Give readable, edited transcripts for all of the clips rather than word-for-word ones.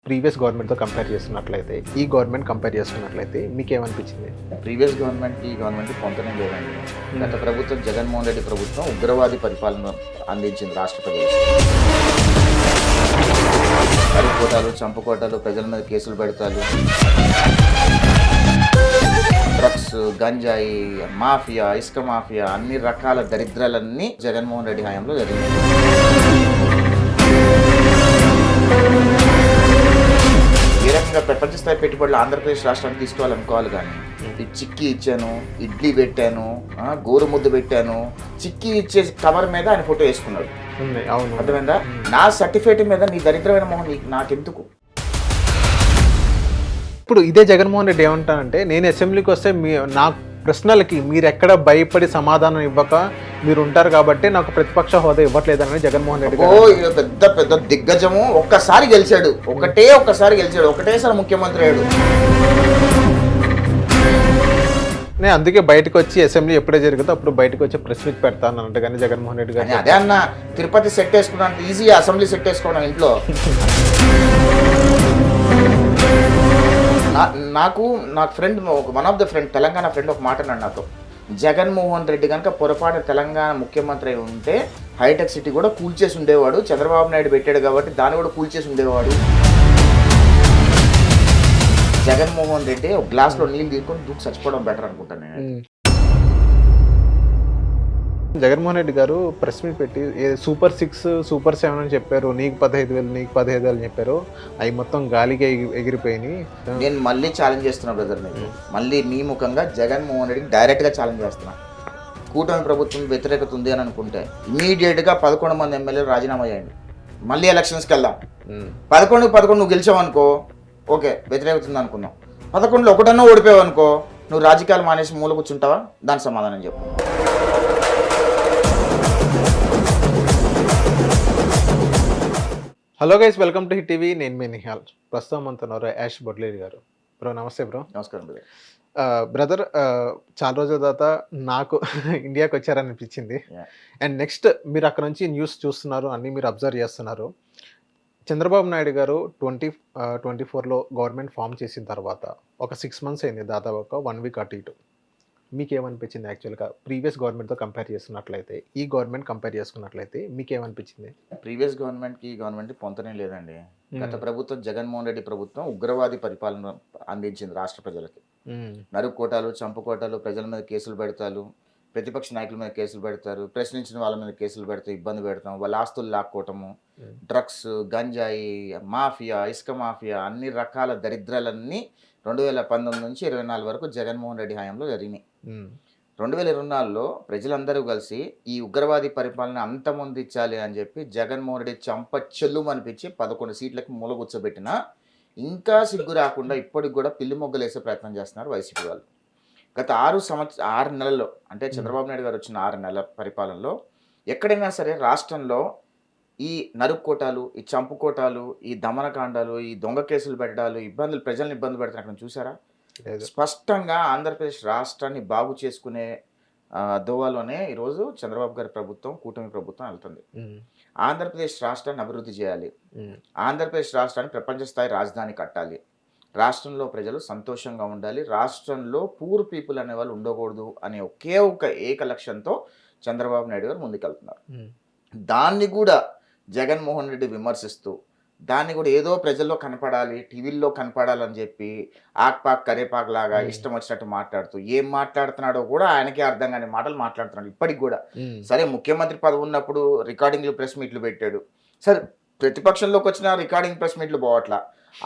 Previous గవర్నమెంట్తో compare చేస్తున్నట్లయితే ఈ government compare చేసుకున్నట్లయితే మీకు ఏమనిపించింది? ప్రీవియస్ గవర్నమెంట్కి ఈ గవర్నమెంట్కి పొంతనే లేదండి. గత ప్రభుత్వం జగన్మోహన్ రెడ్డి ప్రభుత్వం ఉగ్రవాది పరిపాలన అందించింది రాష్ట్ర ప్రజలకు. కోటాలు చంపుకోటాలు, ప్రజల మీద కేసులు పెడతారు, డ్రగ్స్, గంజాయి మాఫియా, ఇసుక మాఫియా, అన్ని రకాల దరిద్రాలన్నీ జగన్మోహన్ రెడ్డి హయాంలో జరిగింది. ఏ రకంగా ప్రపంచ స్థాయి పెట్టుబడులు ఆంధ్రప్రదేశ్ రాష్ట్రానికి తీసుకోవాలనుకోవాలి, కానీ ఈ చిక్కీ ఇచ్చాను, ఇడ్లీ పెట్టాను, గోరు ముద్ద పెట్టాను, చిక్కీ ఇచ్చే కవర్ మీద ఆయన ఫోటో వేసుకున్నాడు. అర్థమైందా? నా సర్టిఫికేట్ మీద నీ దరిద్రమైన మొహం నాకెందుకు? ఇప్పుడు ఇదే జగన్మోహన్ రెడ్డి ఏమంటానంటే, నేను అసెంబ్లీకి వస్తే నా ప్రశ్నలకి మీరు ఎక్కడ భయపడి సమాధానం ఇవ్వక మీరు ఉంటారు కాబట్టి నాకు ప్రతిపక్ష హోదా ఇవ్వట్లేదని జగన్మోహన్ రెడ్డి పెద్ద పెద్ద దిగ్గజము ఒక్కసారి గెలిచాడు, ఒక్కసారి గెలిచాడు, ఒకటేసారి ముఖ్యమంత్రి అయ్యాడు. నేను అందుకే బయటకు వచ్చి అసెంబ్లీ ఎప్పుడే జరుగుతుందో అప్పుడు బయటకు వచ్చి ప్రెస్ మీట్ పెడతాను అంటే, కానీ జగన్మోహన్ రెడ్డి గారు అదే అన్న, తిరుపతి సెట్ వేసుకున్నాను ఈజీ, అసెంబ్లీ సెట్ వేసుకోవడం ఇంట్లో. నాకు friend, one of the friend, Telangana friend ఒక మాట అన్నాడు నాతో, జగన్మోహన్ రెడ్డి కనుక పొరపాటు తెలంగాణ ముఖ్యమంత్రి అయి ఉంటే హైటెక్ సిటీ కూడా కూల్చేసి ఉండేవాడు, చంద్రబాబు నాయుడు పెట్టాడు కాబట్టి దాన్ని కూడా కూల్చేసి ఉండేవాడు. జగన్మోహన్ రెడ్డి ఒక గ్లాస్లో నీళ్ళు తీసుకొని దూకి చచ్చిపోవడం బెటర్ అనుకుంటాను నేను. జగన్మోహన్ రెడ్డి గారు ప్రెస్ మీట్ పెట్టి సూపర్ 6 సూపర్ 7 అని చెప్పారు, నీకు 15,000 నీకు 15,000 అని చెప్పారు, అవి మొత్తం గాలికి ఎగిరిపోయినాయి. నేను మళ్ళీ ఛాలెంజ్ చేస్తున్నా బ్రదర్, మీకు మళ్ళీ మీ ముఖంగా జగన్మోహన్ రెడ్డికి డైరెక్ట్గా ఛాలెంజ్ చేస్తున్నా. కూటమి ప్రభుత్వం వ్యతిరేకత ఉంది అని అనుకుంటే ఇమీడియట్గా 11 మంది ఎమ్మెల్యేలు రాజీనామా చేయండి, మళ్ళీ ఎలక్షన్స్కి వెళ్దాం. 11 నువ్వు గెలిచావు అనుకో, ఓకే వ్యతిరేకత ఉంది అనుకున్నావు. 11లో ఒకటన్నా ఓడిపోయావు అనుకో, నువ్వు రాజకీయాలు మానేసి మూల కూర్చుంటావా? దాని సమాధానం చెప్పు. Hello guys, welcome to hit TV. నేను మీ నిహాల్. ప్రస్తుతం అంటున్నారు యాష్ బొడ్లేడి గారు. బ్రో నమస్తే. బ్రో నమస్కారం బ్రదర్. బ్రదర్, చాలా రోజుల తర్వాత నాకు ఇండియాకి వచ్చారనిపించింది. అండ్ నెక్స్ట్ మీరు అక్కడ నుంచి న్యూస్ చూస్తున్నారు, అన్నీ మీరు అబ్జర్వ్ చేస్తున్నారు. చంద్రబాబు నాయుడు గారు 2024లో గవర్నమెంట్ ఫామ్ చేసిన తర్వాత ఒక 6 months అయింది, దాదాపు ఒక 1 week అటు ఇటు. మీకు ఏమనిపించింది? యాక్చువల్గా ప్రీవియస్ గవర్నమెంట్తో కంపేర్ చేస్తున్నట్లయితే ఈ గవర్నమెంట్ కంపేర్ చేసుకున్నట్లయితే మీకు ఏమనిపించింది? ప్రీవియస్ గవర్నమెంట్కి ఈ గవర్నమెంట్కి పొంతనే లేదండి. గత ప్రభుత్వం జగన్మోహన్ రెడ్డి ప్రభుత్వం ఉగ్రవాది పరిపాలన అందించింది రాష్ట్ర ప్రజలకి. నరుక్కోటాలు, చంపుకోటాలు, ప్రజల మీద కేసులు పెడతారు, ప్రతిపక్ష నాయకుల మీద కేసులు పెడతారు, ప్రశ్నించిన వాళ్ళ మీద కేసులు పెడతాం, ఇబ్బంది పెడతాం, వాళ్ళ ఆస్తులు లాక్కోవటము, డ్రగ్స్, గంజాయి మాఫియా, ఇసుక మాఫియా, అన్ని రకాల దరిద్రాలన్నీ 2019 నుంచి 2024 వరకు జగన్మోహన్ రెడ్డి హయాంలో జరిగినాయి. 2024లో ప్రజలందరూ కలిసి ఈ ఉగ్రవాది పరిపాలన అంతమొందించాలి అని చెప్పి జగన్మోహన్ రెడ్డి చంప చెల్లు అనిపించి 11 సీట్లకి మూల కూర్చోబెట్టినా ఇంకా సిగ్గు రాకుండా ఇప్పటికి కూడా పిల్లి మొగ్గలు వేసే ప్రయత్నం చేస్తున్నారు వైసీపీ వాళ్ళు. గత 6 నెలల్లో, అంటే చంద్రబాబు నాయుడు గారు వచ్చిన 6 నెలల పరిపాలనలో ఎక్కడైనా సరే రాష్ట్రంలో ఈ నరుక్కోటాలు, ఈ చంపుకోటాలు, ఈ దమనకాండాలు, ఈ దొంగ కేసులు పెట్టడాలు, ప్రజల్ని ఇబ్బంది పెడతారు చూసారా? స్పష్టంగా ఆంధ్రప్రదేశ్ రాష్ట్రాన్ని బాగు చేసుకునే దోవలోనే ఈరోజు చంద్రబాబు గారి ప్రభుత్వం, కూటమి ప్రభుత్వం వెళ్తుంది. ఆంధ్రప్రదేశ్ రాష్ట్రాన్ని అభివృద్ధి చేయాలి, ఆంధ్రప్రదేశ్ రాష్ట్రాన్ని ప్రపంచ స్థాయి రాజధాని కట్టాలి, రాష్ట్రంలో ప్రజలు సంతోషంగా ఉండాలి, రాష్ట్రంలో పూర్ పీపుల్ అనే వాళ్ళు ఉండకూడదు అనే ఒకే ఒక ఏక లక్ష్యంతో చంద్రబాబు నాయుడు గారు ముందుకెళ్తున్నారు. దాన్ని కూడా జగన్మోహన్ రెడ్డి విమర్శిస్తూ, దాన్ని కూడా ఏదో ప్రజల్లో కనపడాలి, టీవీల్లో కనపడాలని చెప్పి ఆక్పాక్ కరేపాక్ లాగా ఇష్టం వచ్చినట్టు మాట్లాడుతూ, ఏం మాట్లాడుతున్నాడో కూడా ఆయనకే అర్థం కాని మాటలు మాట్లాడుతున్నాడు ఇప్పటికి కూడా. సరే, ముఖ్యమంత్రి పదవి ఉన్నప్పుడు రికార్డింగ్లు, ప్రెస్ మీట్లు పెట్టాడు. సరే, ప్రతిపక్షంలోకి వచ్చిన రికార్డింగ్ ప్రెస్ మీట్లు పోవట్లా,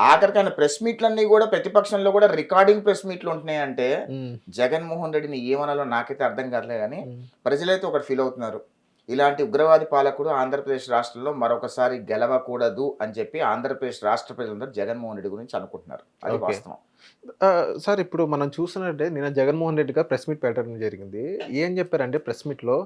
ఆఖరికైనా ప్రెస్ మీట్లన్నీ కూడా ప్రతిపక్షంలో కూడా రికార్డింగ్ ప్రెస్ మీట్లు ఉంటున్నాయి అంటే జగన్మోహన్ రెడ్డిని ఏమనాలో నాకైతే అర్థం కావట్లేదు. కానీ ప్రజలైతే ఒకటి ఫీల్ అవుతున్నారు, ఇలాంటి ఉగ్రవాది పాలకుడు ఆంధ్రప్రదేశ్ రాష్ట్రంలో మరొకసారి గెలవకూడదు అని చెప్పి ఆంధ్రప్రదేశ్ రాష్ట్ర ప్రజలందరూ జగన్మోహన్ రెడ్డి గురించి అనుకుంటున్నారు. అది వాస్తవం. సార్, ఇప్పుడు మనం చూసినట్టే నిన్న జగన్మోహన్ రెడ్డి గారు ప్రెస్ మీట్ పెట్టడం జరిగింది. ఏం చెప్పారంటే ప్రెస్ మీట్లో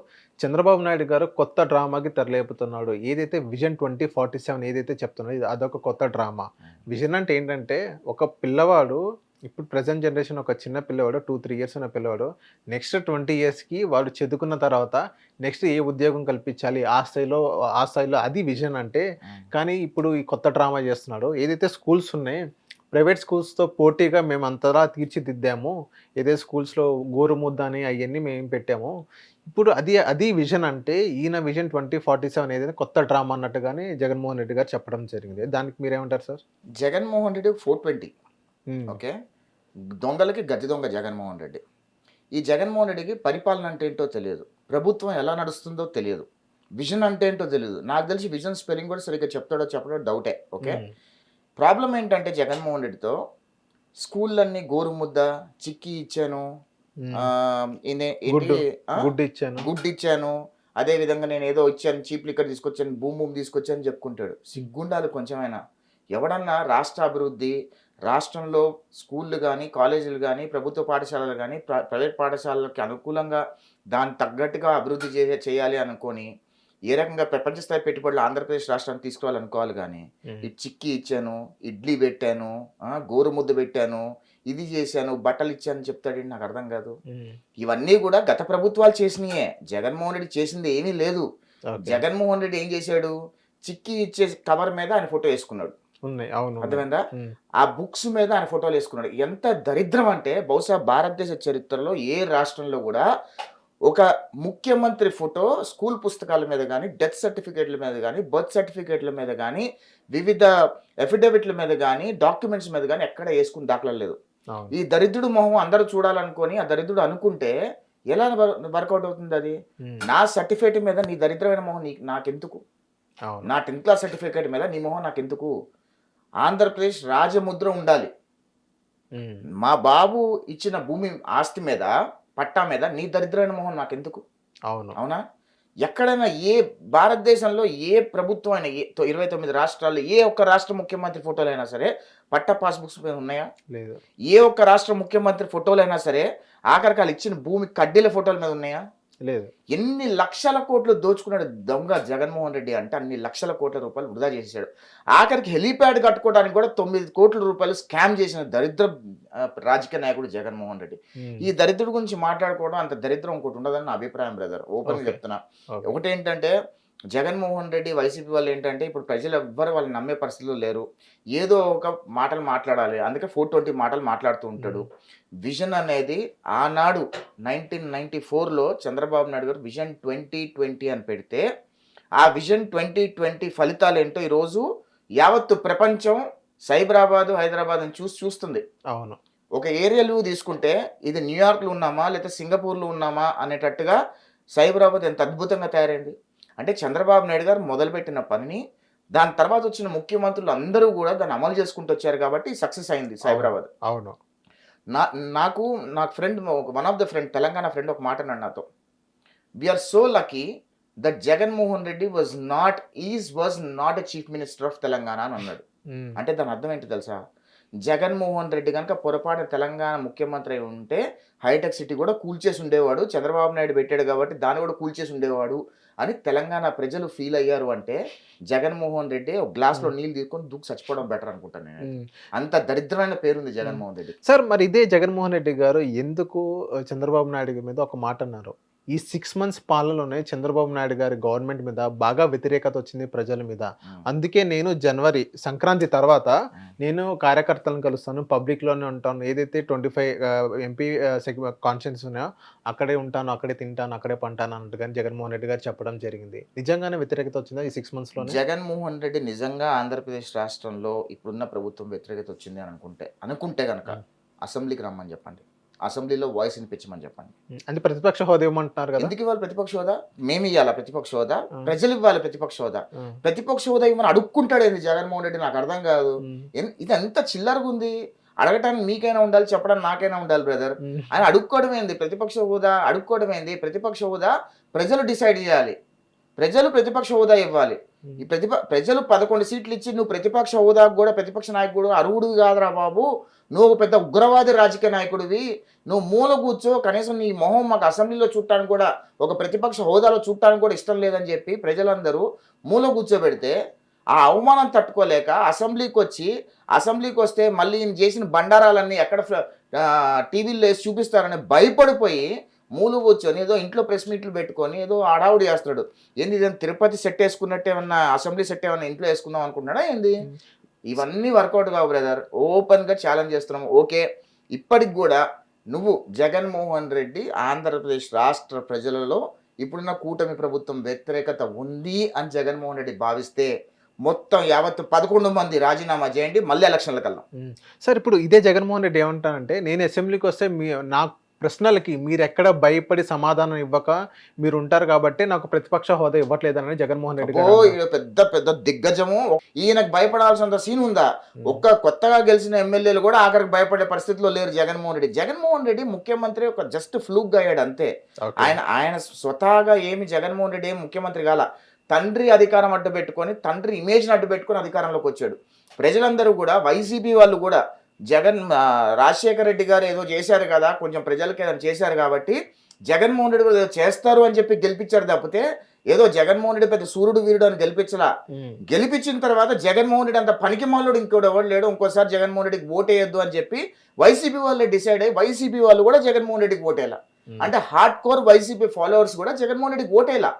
చంద్రబాబు నాయుడు గారు కొత్త డ్రామాకి తెరలేపుతున్నాడు. ఏదైతే విజన్ 2047 ఏదైతే చెప్తున్నాడో అదొక కొత్త డ్రామా. విజన్ అంటే ఏంటంటే ఒక పిల్లవాడు ఇప్పుడు ప్రెజెంట్ జనరేషన్ ఒక చిన్న పిల్లవాడు 2-3 ఇయర్స్ ఉన్న పిల్లవాడు నెక్స్ట్ 20 ఇయర్స్‌కి వాడు చదువుకున్న తర్వాత నెక్స్ట్ ఏ ఉద్యోగం కల్పించాలి ఆ స్థాయిలో అది విజన్ అంటే. కానీ ఇప్పుడు ఈ కొత్త డ్రామా చేస్తున్నాడు. ఏదైతే స్కూల్స్ ఉన్నాయి ప్రైవేట్ స్కూల్స్‌తో పోటీగా మేము అంతలా తీర్చిదిద్దాము. ఏదైతే స్కూల్స్‌లో గోరుముద్ద అని అయన్నీ మేము పెట్టాము. ఇప్పుడు అది విజన్ అంటే ఈయన విజన్ 2047 ఏదైతే కొత్త డ్రామా అన్నట్టుగానే జగన్మోహన్ రెడ్డి గారు చెప్పడం జరిగింది. దానికి మీరేమంటారు సార్? జగన్మోహన్ రెడ్డి 420. హ్మ్. ఓకే. దొంగలకి గద్దె దొంగ జగన్మోహన్ రెడ్డి. ఈ జగన్మోహన్ రెడ్డికి పరిపాలన అంటే ఏంటో తెలియదు. ప్రభుత్వం ఎలా నడుస్తుందో తెలియదు. విజన్ అంటే ఏంటో తెలియదు. నాకు తెలిసి విజన్ స్పెల్లింగ్ కూడా సరిగ్గా చెప్తాడో చెప్పడో డౌటే. ఓకే. హ్మ్. ప్రాబ్లం ఏంటంటే జగన్మోహన్ రెడ్డితో స్కూళ్ళన్నీ గోరుముద్ద, చిక్కీ ఇచ్చాను, హ్మ్. గుడ్డు. ఏంటి గుడ్డు ఇచ్చాను. గుడ్డు ఇచ్చాను, అదే విధంగా నేను ఏదో ఇచ్చాను, చీప్ లిక్కర్ తీసుకొచ్చాను, బూమ్ బూమ్ తీసుకొచ్చాను చెప్పుకుంటాడు. సిగ్గుండాలి కొంచెమైనా. ఎవడన్నా రాష్ట్ర అభివృద్ధి, రాష్ట్రంలో స్కూళ్ళు కానీ, కాలేజీలు కానీ, ప్రభుత్వ పాఠశాలలు కానీ, ప్రైవేట్ పాఠశాలలకి అనుకూలంగా దానికి తగ్గట్టుగా అభివృద్ధి చేయాలి అనుకొని ఏ రకంగా ప్రపంచ స్థాయి పెట్టుబడులు ఆంధ్రప్రదేశ్ రాష్ట్రానికి తీసుకురావాలనుకోవాలి. కానీ ఈ చిక్కీ ఇచ్చాను, ఇడ్లీ పెట్టాను, గోరుముద్ద పెట్టాను, ఇది చేశాను, బట్టలు ఇచ్చాను చెప్తాడండి. నాకు అర్థం కాదు. ఇవన్నీ కూడా గత ప్రభుత్వాలు చేసినాయే. జగన్మోహన్ రెడ్డి చేసింది ఏమీ లేదు. జగన్మోహన్ రెడ్డి ఏం చేశాడు? చిక్కీ ఇచ్చే కవర్ మీద ఆయన ఫోటో వేసుకున్నాడు. అర్థమైందా? ఆ బుక్స్ మీద ఆయన ఫోటోలు వేసుకున్నాడు. ఎంత దరిద్రం అంటే బహుశా భారతదేశ చరిత్రలో ఏ రాష్ట్రంలో కూడా ఒక ముఖ్యమంత్రి ఫోటో స్కూల్ పుస్తకాల మీద కానీ, డెత్ సర్టిఫికేట్ల మీద కానీ, బర్త్ సర్టిఫికేట్ల మీద కానీ, వివిధ ఎఫిడవిట్ల మీద కానీ, డాక్యుమెంట్స్ మీద కానీ ఎక్కడ వేసుకుని దాఖలా లేదు. ఈ దరిద్రుడు మొహం అందరూ చూడాలనుకొని ఆ దరిద్రుడు అనుకుంటే ఎలా వర్కౌట్ అవుతుంది అది? నా సర్టిఫికేట్ మీద నీ దరిద్రమైన మొహం నాకెందుకు? నా 10th క్లాస్ సర్టిఫికేట్ మీద నీ మొహం నాకెందుకు? ఆంధ్రప్రదేశ్ రాజముద్ర ఉండాలి. మా బాబు ఇచ్చిన భూమి ఆస్తి మీద, పట్టా మీద నీ దరిద్రమైన మొహం నాకెందుకు? అవునా? ఎక్కడైనా ఏ భారతదేశంలో ఏ ప్రభుత్వం అయినా 29 రాష్ట్రాల్లో ఏ ఒక్క రాష్ట్ర ముఖ్యమంత్రి ఫోటోలు అయినా సరే పట్టా పాస్బుక్స్ మీద ఉన్నాయా? లేదు. ఏ ఒక్క రాష్ట్ర ముఖ్యమంత్రి ఫోటోలు అయినా సరే ఆఖరికి వాళ్ళు ఇచ్చిన భూమి కడ్డీల ఫోటోల మీద ఉన్నాయా? లేదు. ఎన్ని లక్షల కోట్లు దోచుకున్నాడు దొంగ జగన్మోహన్ రెడ్డి అంటే అన్ని లక్షల కోట్ల రూపాయలు వృధా చేశాడు. ఆఖరికి హెలీప్యాడ్ కట్టుకోవడానికి కూడా 9 కోట్ల రూపాయలు స్కామ్ చేసిన దరిద్ర రాజకీయ నాయకుడు జగన్మోహన్ రెడ్డి. ఈ దరిద్రుడి గురించి మాట్లాడుకోవడం అంత దరిద్రం ఇంకోటి ఉండదని నా అభిప్రాయం బ్రదర్. ఓపెన్గా చెప్తున్నా. ఒకటేంటంటే జగన్మోహన్ రెడ్డి వైసీపీ వాళ్ళు ఏంటంటే ఇప్పుడు ప్రజలు ఎవ్వరు వాళ్ళని నమ్మే పరిస్థితుల్లో లేరు. ఏదో ఒక మాటలు మాట్లాడాలి, అందుకే 420 మాటలు మాట్లాడుతూ ఉంటాడు. విజన్ అనేది ఆనాడు 1994లో చంద్రబాబు నాయుడు గారు విజన్ 2020 అని పెడితే ఆ విజన్ 2020 ఫలితాలు ఏంటో ఈరోజు యావత్తు ప్రపంచం సైబరాబాద్, హైదరాబాద్ అని చూస్తుంది. అవును. ఒక ఏరియాలు తీసుకుంటే ఇది న్యూయార్క్లో ఉన్నామా లేకపోతే సింగపూర్లో ఉన్నామా అనేటట్టుగా సైబరాబాద్ ఎంత అద్భుతంగా తయారైంది. అంటే చంద్రబాబు నాయుడు గారు మొదలుపెట్టిన పనిని దాని తర్వాత వచ్చిన ముఖ్యమంత్రులు అందరూ కూడా దాన్ని అమలు చేసుకుంటూ వచ్చారు కాబట్టి సక్సెస్ అయింది సైబరాబాద్. అవును. నాకు friend, one of the friend, Telangana friend ఒక మాట అన్నాడు నాతో. We're so lucky that Jaganmohan Reddy was not a chief minister of Telangana అని అన్నాడు. అంటే దాని అర్థం ఏంటి తెలుసా? జగన్మోహన్ రెడ్డి కనుక పొరపాటు తెలంగాణ ముఖ్యమంత్రి అయి ఉంటే హైటెక్ సిటీ కూడా కూల్చేసి ఉండేవాడు. చంద్రబాబు నాయుడు పెట్టాడు కాబట్టి దాన్ని కూడా కూల్చేసి ఉండేవాడు అని తెలంగాణ ప్రజలు ఫీల్ అయ్యారు. అంటే జగన్మోహన్ రెడ్డి ఒక గ్లాస్లో నీళ్ళు తీసుకొని దూకి చచ్చిపోవడం బెటర్ అనుకుంటాను నేను. అంత దరిద్రమైన పేరుంది జగన్మోహన్ రెడ్డి. సార్ మరి ఇదే జగన్మోహన్ రెడ్డి గారు ఎందుకు చంద్రబాబు నాయుడు మీద ఒక మాట అన్నారు? ఈ 6 months పాలనలోనే చంద్రబాబు నాయుడు గారి గవర్నమెంట్ మీద బాగా వ్యతిరేకత వచ్చింది ప్రజల మీద. అందుకే నేను జనవరి సంక్రాంతి తర్వాత నేను కార్యకర్తలను కలుస్తాను, పబ్లిక్లోనే ఉంటాను, ఏదైతే 25 ఎంపీ కాన్స్టిట్యూన్సీస్ ఉన్నాయో అక్కడే ఉంటాను, అక్కడే తింటాను, అక్కడే పంటాను అన్నట్టుగా జగన్మోహన్ రెడ్డి గారు చెప్పడం జరిగింది. నిజంగానే వ్యతిరేకత వచ్చిందా ఈ 6 monthsలో? జగన్మోహన్ రెడ్డి నిజంగా ఆంధ్రప్రదేశ్ రాష్ట్రంలో ఇప్పుడున్న ప్రభుత్వం వ్యతిరేకత వచ్చింది అనుకుంటే కనుక అసెంబ్లీకి రమ్మని చెప్పండి, అసెంబ్లీలో వాయిస్ వినిపించమని చెప్పండి. అంటే ప్రతిపక్ష హోదా ఇవ్వమంటున్నారు కదా? ఎందుకు ఇవ్వాలి ప్రతిపక్ష హోదా? మేము ఇవ్వాలా ప్రతిపక్ష హోదా? ప్రజలు ఇవ్వాలి ప్రతిపక్ష హోదా. ప్రతిపక్ష హోదా ఇవ్వమని అడుక్కుంటాడు ఏంది జగన్మోహన్ రెడ్డి? నాకు అర్థం కాదు. ఇది ఎంత చిల్లరగా ఉంది. అడగటానికి మీకైనా ఉండాలి, చెప్పడానికి నాకైనా ఉండాలి బ్రదర్. ఆయన అడుక్కోవడం ఏంది? ప్రతిపక్ష హోదా అడుక్కోవడం ఏంది? ప్రతిపక్ష హోదా ప్రజలు డిసైడ్ చేయాలి. ప్రజలు ప్రతిపక్ష హోదా ఇవ్వాలి. ఈ ప్రజలు 11 సీట్లు ఇచ్చి నువ్వు ప్రతిపక్ష హోదాకు కూడా ప్రతిపక్ష నాయకుడు అర్హుడు కాదురా బాబు, నువ్వు ఒక పెద్ద ఉగ్రవాది రాజకీయ నాయకుడివి, నువ్వు మూల కూర్చో, కనీసం నీ మొహం మాకు అసెంబ్లీలో చూడటానికి కూడా, ఒక ప్రతిపక్ష హోదాలో చూడటానికి కూడా ఇష్టం లేదని చెప్పి ప్రజలందరూ మూల కూర్చోబెడితే ఆ అవమానం తట్టుకోలేక అసెంబ్లీకి వస్తే మళ్ళీ ఈయన చేసిన బండారాలన్నీ ఎక్కడ టీవీలో వేసి చూపిస్తారని భయపడిపోయి మూలు కూర్చొని ఏదో ఇంట్లో ప్రెస్ మీట్లు పెట్టుకొని ఏదో హడావుడి చేస్తున్నాడు. ఏంది ఇదేం తిరుపతి సెట్ వేసుకున్నట్టు ఏమన్నా అసెంబ్లీ సెట్ ఏమన్నా ఇంట్లో వేసుకుందాం అనుకుంటున్నాడా ఏంది? ఇవన్నీ వర్కౌట్ కావు బ్రదర్. ఓపెన్గా ఛాలెంజ్ చేస్తున్నాము. ఓకే, ఇప్పటికి కూడా నువ్వు జగన్మోహన్ రెడ్డి ఆంధ్రప్రదేశ్ రాష్ట్ర ప్రజలలో ఇప్పుడున్న కూటమి ప్రభుత్వం వ్యతిరేకత ఉంది అని జగన్మోహన్ రెడ్డి భావిస్తే మొత్తం యావత్తు 11 మంది రాజీనామా చేయండి, మళ్ళీ ఎలక్షన్లకు వెళ్దాం. సార్ ఇప్పుడు ఇదే జగన్మోహన్ రెడ్డి ఏమంటానంటే, నేను అసెంబ్లీకి వస్తే నా ప్రశ్నలకి మీరు ఎక్కడ భయపడి సమాధానం ఇవ్వక మీరు ఉంటారు కాబట్టి నాకు ప్రతిపక్ష హోదా ఇవ్వట్లేదని జగన్మోహన్ రెడ్డి గారు ఈయన పెద్ద పెద్ద దిగ్గజము. ఈయనకు భయపడాల్సినంత సీన్ ఉందా? ఒక్క కొత్తగా గెలిచిన ఎమ్మెల్యేలు కూడా ఆఖరికి భయపడే పరిస్థితిలో లేరు జగన్మోహన్ రెడ్డి. జగన్మోహన్ రెడ్డి ముఖ్యమంత్రి ఒక జస్ట్ ఫ్లూక్ అయ్యాడు అంతే. ఆయన స్వతహాగా ఏమి జగన్మోహన్ రెడ్డి ఏమి ముఖ్యమంత్రి కాల. తండ్రి అధికారం అడ్డు పెట్టుకొని, తండ్రి ఇమేజ్ని అడ్డు పెట్టుకొని అధికారంలోకి వచ్చాడు. ప్రజలందరూ కూడా, వైసీపీ వాళ్ళు కూడా రాజశేఖర రెడ్డి గారు ఏదో చేశారు కదా, కొంచెం ప్రజలకి ఏదైనా చేశారు కాబట్టి జగన్మోహన్ రెడ్డి కూడా ఏదో చేస్తారు అని చెప్పి గెలిపించారు తప్పితే ఏదో జగన్మోహన్ రెడ్డి పెద్ద సూర్యుడు వీరుడు అని గెలిపించలా. గెలిపించిన తర్వాత జగన్మోహన్ రెడ్డి అంత పనికి మాలోడు ఇంకోటి ఎవరు లేడు, ఇంకోసారి జగన్మోహన్ రెడ్డికి ఓటేయద్దు అని చెప్పి వైసీపీ వాళ్ళే డిసైడ్ అయ్యి వైసీపీ వాళ్ళు కూడా జగన్మోహన్ రెడ్డికి ఓటేలా. అంటే హార్డ్ కోర్ వైసీపీ ఫాలోవర్స్ కూడా జగన్మోహన్ రెడ్డికి ఓటేలా.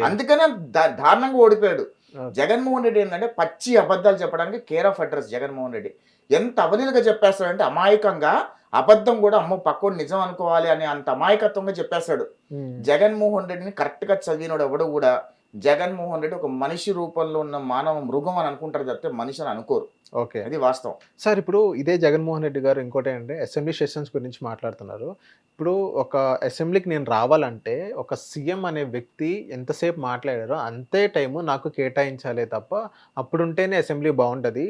అందుకనే దారుణంగా ఓడిపోయాడు. జగన్మోహన్ రెడ్డి ఏంటంటే పచ్చి అబద్ధాలు చెప్పడానికి care of address. Jaganmohan Reddy ఎంత అవలీలుగా చెప్పేస్తాడంటే అమాయకంగా, అబద్ధం కూడా అమ్మో పక్కోడు నిజం అనుకోవాలి అని అంత అమాయకత్వంగా చెప్పేస్తాడు. జగన్మోహన్ రెడ్డిని కరెక్ట్గా చదివినోడు ఎవడు కూడా జగన్మోహన్ రెడ్డి ఒక మనిషి రూపంలో ఉన్న మానవ మృగం అని అనుకుంటారు తప్పితే మనిషి అని అనుకోరు. ఓకే, అది వాస్తవం. సార్ ఇప్పుడు ఇదే జగన్మోహన్ రెడ్డి గారు ఇంకోటి ఏంటంటే అసెంబ్లీ సెషన్స్ గురించి మాట్లాడుతున్నారు. ఇప్పుడు ఒక అసెంబ్లీకి నేను రావాలంటే ఒక సీఎం అనే వ్యక్తి ఎంతసేపు మాట్లాడారో అంతే టైము నాకు కేటాయించాలే తప్ప అప్పుడుంటేనే అసెంబ్లీ బాగుంటుంది.